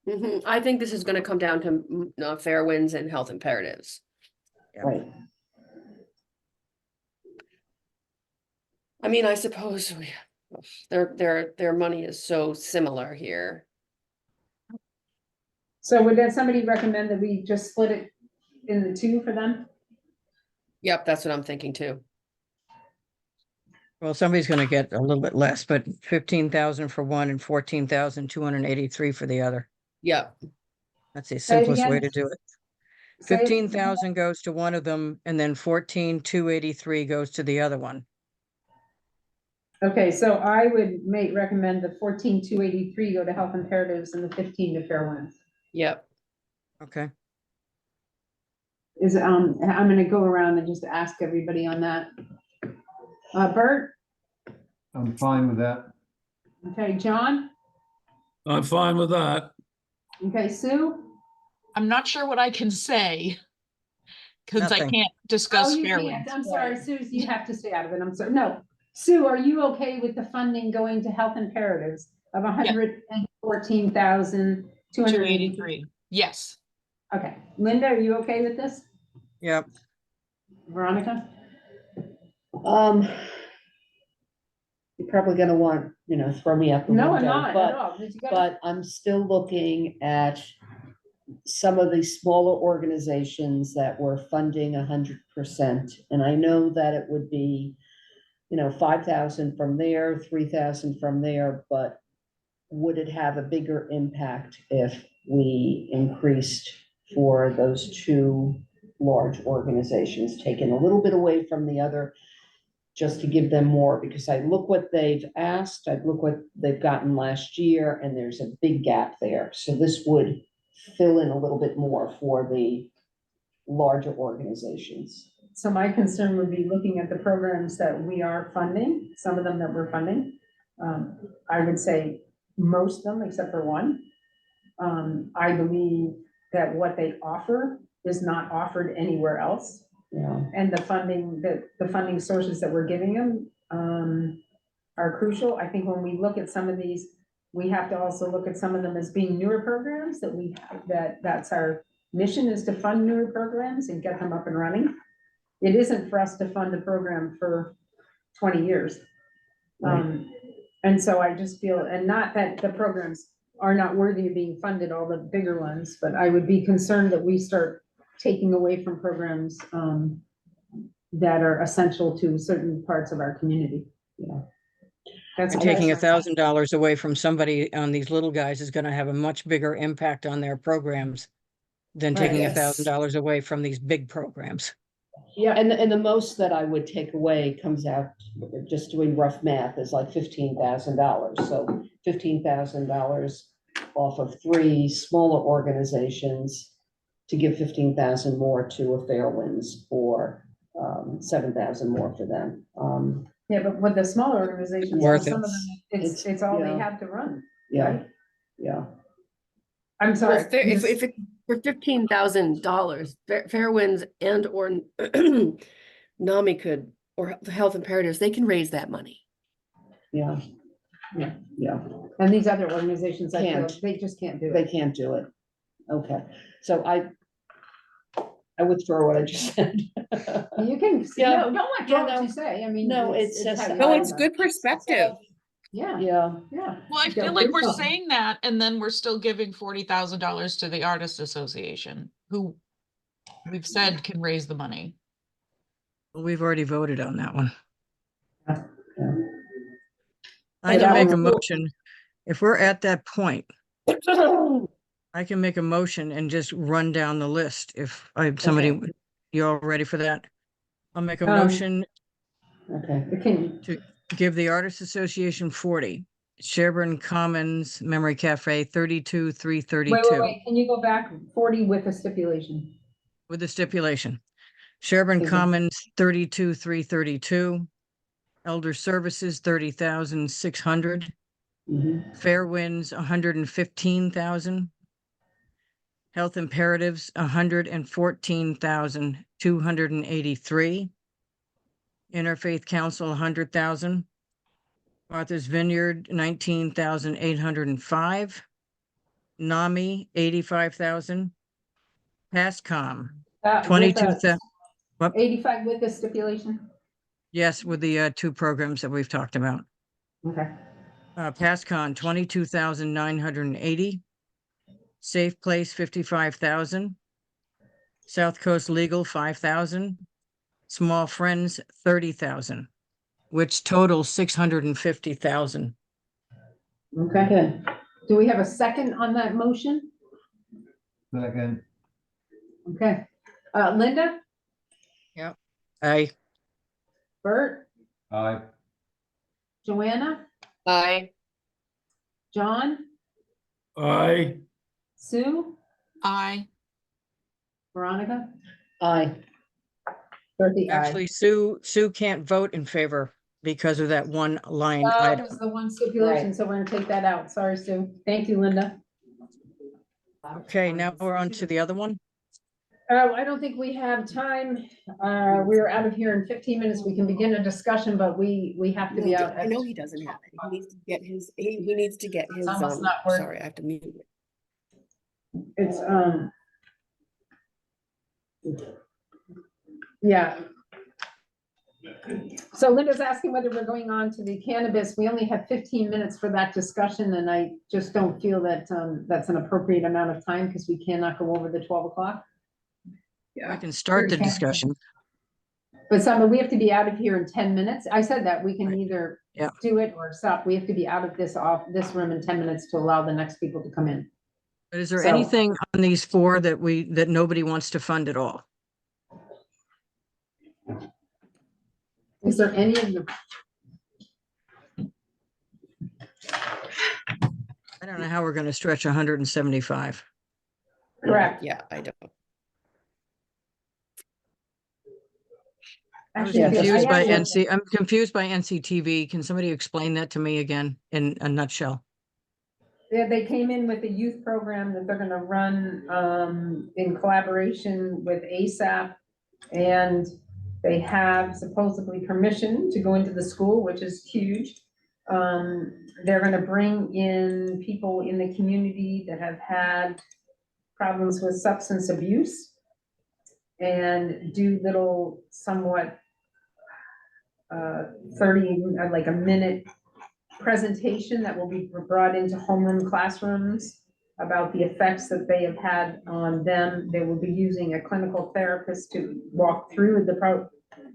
mhm. I think this is gonna come down to fair winds and health imperatives. Yep. Right. I mean, I suppose their money is so similar here. So would then somebody recommend that we just split it in the two for them? Yep, that's what I'm thinking too. Well, somebody's gonna get a little bit less, but 15,000 for one and 14,283 for the other. Yep, That's the Say it simplest way again. to do it. Say it- 15,000 goes to one of them, and then 14,283 goes to the other one. Okay, so I would recommend the 14,283 go to health imperatives and the 15 to fair winds. yep. Okay, I'm gonna go around and just ask everybody on that. Bert, I'm fine with that. okay, John, I'm fine with that. okay, Sue? I'm not sure what I can say. Cause I Nothing. can't Oh, discuss you fair can't, winds. I'm sorry, Sue, you have to stay out of it, I'm sorry, no. Sue, are you okay with the funding going to health imperatives of 114,283? 283, yes. Okay, Linda, are you okay with this? yep. Veronica? You're probably gonna want, you know, throw me out the No, I'm window, not at but, all. You gotta- but I'm still looking at some of the smaller organizations that were funding 100%. And I know that it would be, you know, 5,000 from there, 3,000 from there, but would it have a bigger impact if we increased for those two large organizations, taking a little bit away from the other, just to give them more? Because I look what they've asked, I look what they've gotten last year, and there's a big gap there. So this would fill in a little bit more for the larger organizations. So my concern would be looking at the programs that we are funding, some of them that we're funding. I would say most of them except for one. I believe that what they offer is not offered anywhere else. Yeah, And the funding sources that we're giving them, are crucial. I think when we look at some of these, we have to also look at some of them as being newer programs that's our mission, is to fund newer programs and get them up and running. It isn't for us to fund a program for 20 years. And so I just feel, and not that the programs are not worthy of being funded, all the bigger ones, but I would be concerned that we start taking away from programs, that are essential to certain parts of our community. yeah. That's And all. taking $1,000 away from somebody on these little guys is gonna have a much bigger impact on their programs than taking Yes. $1,000 away from these big programs. Yeah, And the most that I would take away comes out, just doing rough math, is like $15,000. So $15,000 off of three smaller organizations to give 15,000 more to a Fairwinds, or 7,000 more for them. yeah, but with the smaller organizations, Worth some it. of them, it's It's- all they yeah. have to run. Yeah, Right. yeah. I'm Well, sorry. if it, for $15,000, Fairwinds and or NAMI could, or the health imperatives, they can raise that money. Yeah. Yeah. Yeah, And these other organizations, I feel, Can't. they just can't do they it. can't do it. Okay, so I withdraw what I just said. You can, Yeah. no, don't let go Yeah, what no. you say, I mean. No, it's just- how you No, feel it's about good it. perspective. Yeah, Yeah, yeah. Well, I You feel gotta like do we're something. saying that, and then we're still giving $40,000 to the Artists Association, who we've said can raise the money. Well, we've already voted on that one. yeah. I But can that make a was cool. motion. If we're at that point, I can make a motion and just run down the list. If somebody, you all ready for that? I'll make a motion Okay, Can, to give the Artists Association 40, Sherburne Commons Memory Cafe 32,332. wait, can you go back 40 with a stipulation? With the stipulation. Sherburne Okay. Commons 32,332, Elder Services, 30,600. Mhm. Fair Winds, 115,000. Health Imperatives, 114,283. Interfaith Council, 100,000. Martha's Vineyard, 19,805. NAMI, 85,000. PASCOM, With 22,000. a 85 with the stipulation. Yes, with the two programs that we've talked about. Okay. PASCON, 22,980. Safe Place, 55,000. South Coast Legal, 5,000. Small Friends, 30,000, which totals 650,000. Okay. Good. Do we have a second on that motion? Second, Okay. Linda, I, Bert, aye. Joanna, Aye. John, Aye. Sue, Aye. Veronica, Aye. Dorothy, aye. actually, Sue can't vote in favor because of that one line That item. was the one stipulation, Right. so we're gonna take that out. Sorry, Sue. Thank you, Linda. Okay, now we're on to the other one. I don't think we have time. We're out of here in 15 minutes. We can begin a discussion, but we have to be out. I know he doesn't have it. He needs to get his, he needs to get his, almost not working. sorry, I have to mute it. It's, yeah. So Linda's asking whether we're going on to the cannabis. We only have 15 minutes for that discussion, and I just don't feel that, that's an appropriate amount of time because we cannot go over the 12 o'clock. I can start the discussion. But we have to be out of here in 10 minutes. I said that we can Right. either Yeah. do it or stop. We have to be out of this room in 10 minutes to allow the next people to come in. But is there So- anything on these four that nobody wants to fund at all? Is there any of the, I don't know how we're going to stretch 175. correct? Yeah, I don't. I was Actually, confused by actually- I'm confused by NCTV. Can somebody explain that to me again in a nutshell? Yeah, they came in with a youth program that they're gonna run, in collaboration with ASAP. And they have supposedly permission to go into the school, which is huge. They're gonna bring in people in the community that have had problems with substance abuse. And do little somewhat, 30, like a minute presentation that will be brought into homeroom classrooms about the effects that they have had on them. They will be using a clinical therapist to walk through the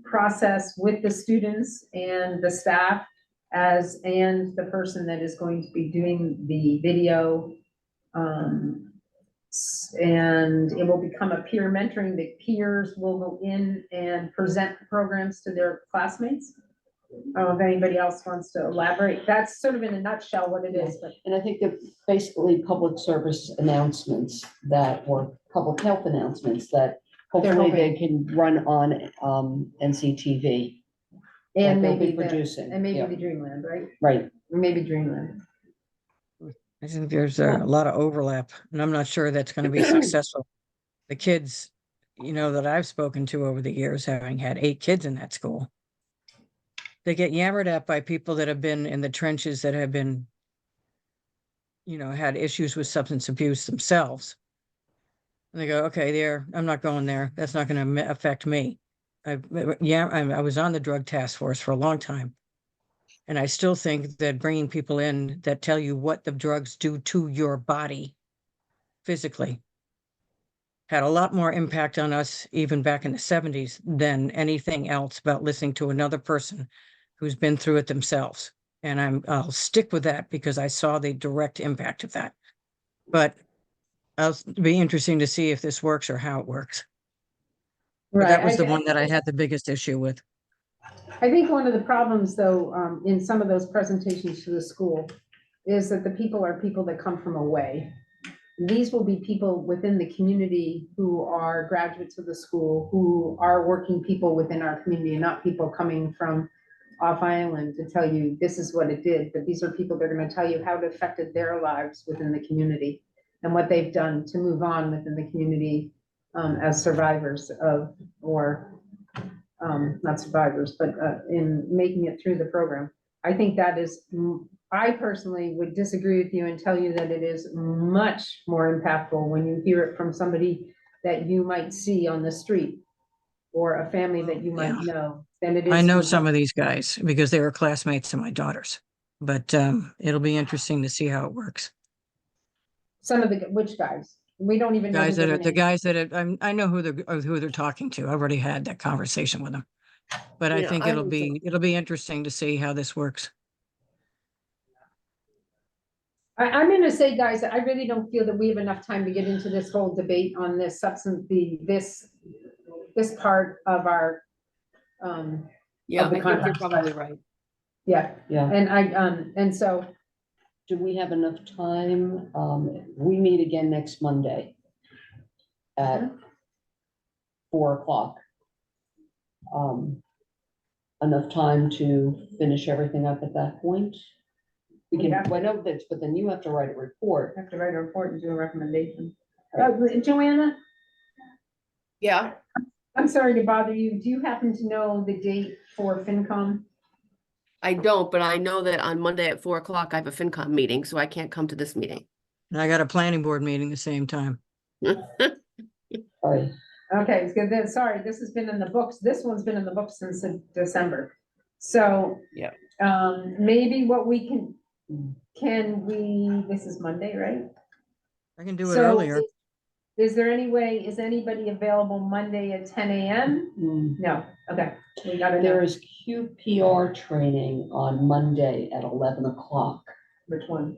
process with the students and the staff and the person that is going to be doing the video. And it will become a peer mentoring. The peers will go in and present programs to their classmates. I don't know if anybody else wants to elaborate. That's sort of in a nutshell what it is, but And I think that basically public service announcements or public health announcements that hopefully they can run on NCTV. and that they'll be maybe producing, and maybe yeah. the Dreamland, right? Right. Maybe Dreamland. I think there's a lot of overlap, and I'm not sure that's going to be successful. The kids, that I've spoken to over the years, having had 8 kids in that school, they get yammered at by people that have been in the trenches, that have been, had issues with substance abuse themselves. And they go, okay, I'm not going there. That's not going to affect me. I was on the drug task force for a long time. And I still think that bringing people in that tell you what the drugs do to your body physically had a lot more impact on us, even back in the 70s, than anything else about listening to another person who's been through it themselves. And I'll stick with that because I saw the direct impact of that. But it'll be interesting to see if this works or how it works. But that was the one that I had the biggest issue with. I think one of the problems, though, in some of those presentations to the school is that the people are people that come from away. These will be people within the community who are graduates of the school, who are working people within our community, not people coming from off island to tell you this is what it did, but these are people that are gonna tell you how it affected their lives within the community and what they've done to move on within the community, as survivors of, or, not survivors, but, in making it through the program. I think that is, I personally would disagree with you and tell you that it is much more impactful when you hear it from somebody that you might see on the street or a family that you might know than it is. I know from- some of these guys because they were classmates of my daughter's, but it'll be interesting to see how it works. Some of the, which guys? We don't even know. Guys who that their are the names guys that are, I know who they're talking to. I've already had that conversation with them. But I Yeah, think I it'll would be interesting to see how this works. I'm gonna say, guys, I really don't feel that we have enough time to get into this whole debate on this substance, this part of our, Yeah, of the I think you're contract. probably right. Yeah, Yeah. and so, Do we have enough time? We meet again next Monday at 4:00. Enough time to finish everything up at that point? We can, Yeah. I know this, but then you have to write a report. have to write a report and do a recommendation. Joanna, Yeah, I'm sorry to bother you. Do you happen to know the date for FinCom? I don't, but I know that on Monday at 4:00, I have a FinCom meeting, so I can't come to this meeting. And I got a planning board meeting the same time. Sorry. Okay, it's good. Sorry, this has been in the books. This one's been in the books since December. So. Yep. Maybe what we can we, this is Monday, right? I can do it So earlier. Is there any way, is anybody available Monday at 10 a.m.? No, okay. We gotta There know is QPR training on Monday at 11:00. which one.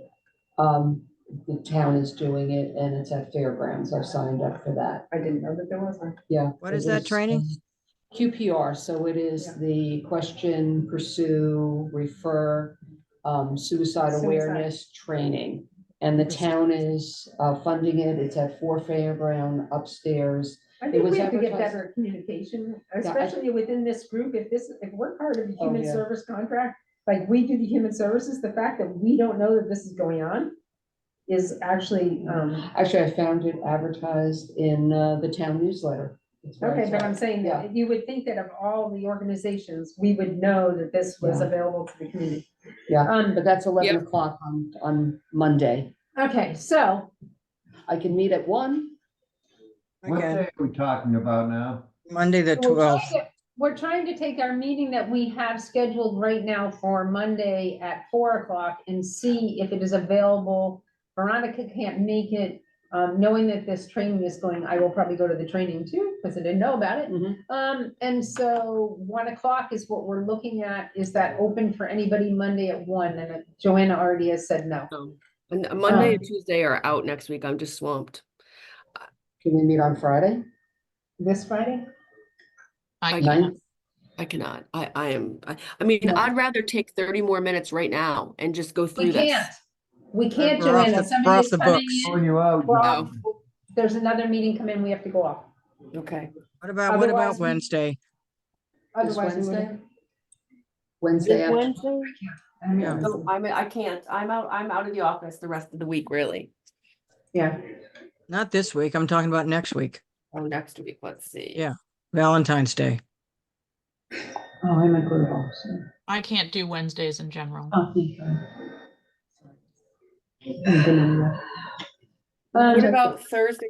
The town is doing it and it's at Fairgrounds. I've signed up for that. I didn't know that there was one. Yeah. What is it that training? QPR, so it is Yeah. the question, pursue, refer, suicide Suicide. awareness training. And the town is funding it. It's at 4 Fairground upstairs. I It think was we have to get advertised- better communication, I- especially within this group. If we're part of a Oh, human yeah. service contract, like we do the human services, the fact that we don't know that this is going on is actually, Actually, I found it advertised in the town newsletter. It's where I okay, but saw I'm it. saying Yeah. that you would think that of all the organizations, we would know that this was Yeah. available to the community. Yeah, but that's 11:00 Yep. on Monday. Okay, so I can meet at 1. What Okay, day are we talking about now? Monday the we're 12th. we're trying to take our meeting that we have scheduled right now for Monday at 4:00 and see if it is available. Veronica can't make it, knowing that this training is going, I will probably go to the training too, because I didn't know about it. Mhm. And so 1:00 is what we're looking at. Is that open for anybody Monday at 1? And Joanna already has said no. No. And Monday and Tuesday are out next week. I'm just swamped. Can we meet on Friday? This Friday? I Nine? cannot. I cannot. I mean, No. I'd rather take 30 more minutes right now and just go We through this. can't. We can't, We're off Joanna. the- Somebody we're off is the coming books. in. Pulling you out. We're No. off. There's another meeting come in, we have to go off. Okay. What about Otherwise, we- Wednesday? This Otherwise, we Wednesday? wouldn't. Wednesday after. Yeah. No, I can't. I'm out of the office the rest of the week, really. Yeah, Not this week. I'm talking about next week, Oh, next week, let's see. Yeah. Valentine's Day. oh, I'm a global, so. I can't do Wednesdays in general. Oh, thank you. I've been in there. What about Thursday?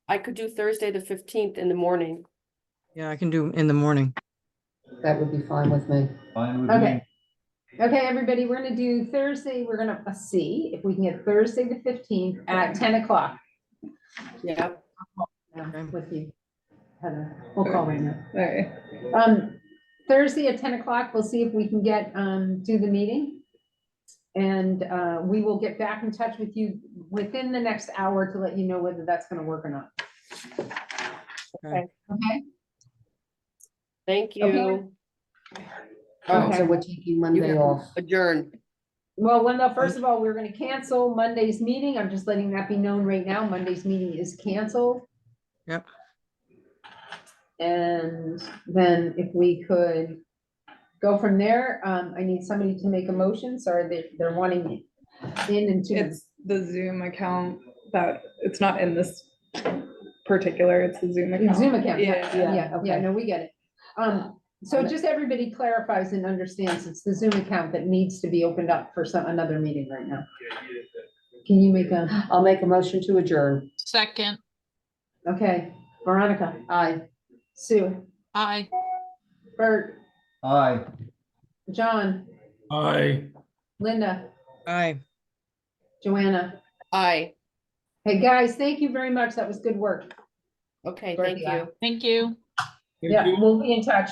I could do Thursday, the 15th in the morning. Yeah, I can do in the morning. That would be fine with me. Fine with Okay. me. Okay, everybody, we're gonna do Thursday, we're gonna see if we can get Thursday the 15th at 10:00. Yeah. Okay. With you, Heather, we'll call right now. Alright. Thursday at 10:00, we'll see if we can get, do the meeting. And, we will get back in touch with you within the next hour to let you know whether that's gonna work or not. Okay. Okay, Thank Okay. you. Oh, Okay. so we're taking You Monday have off. to adjourn. well, first of all, we're gonna cancel Monday's meeting, I'm just letting that be known right now, Monday's meeting is canceled. Yep. And then if we could, go from there. I need somebody to make a motion, so they're wanting me in and to. It's the Zoom account that, it's not in this particular, it's the Zoom account. Zoom account, Yeah. yeah, okay. no, we get it. So just everybody clarifies and understands, it's the Zoom account that needs to be opened up for another meeting right now. Can you make a, I'll make a motion to adjourn. Second, okay, Veronica, Aye. Sue, aye. Bert, Aye. John, I. Linda, Aye. Joanna. Aye. Hey, guys, thank you very much. That was good work. Okay, Great thank job. you. Thank you. Yeah, we'll be in touch.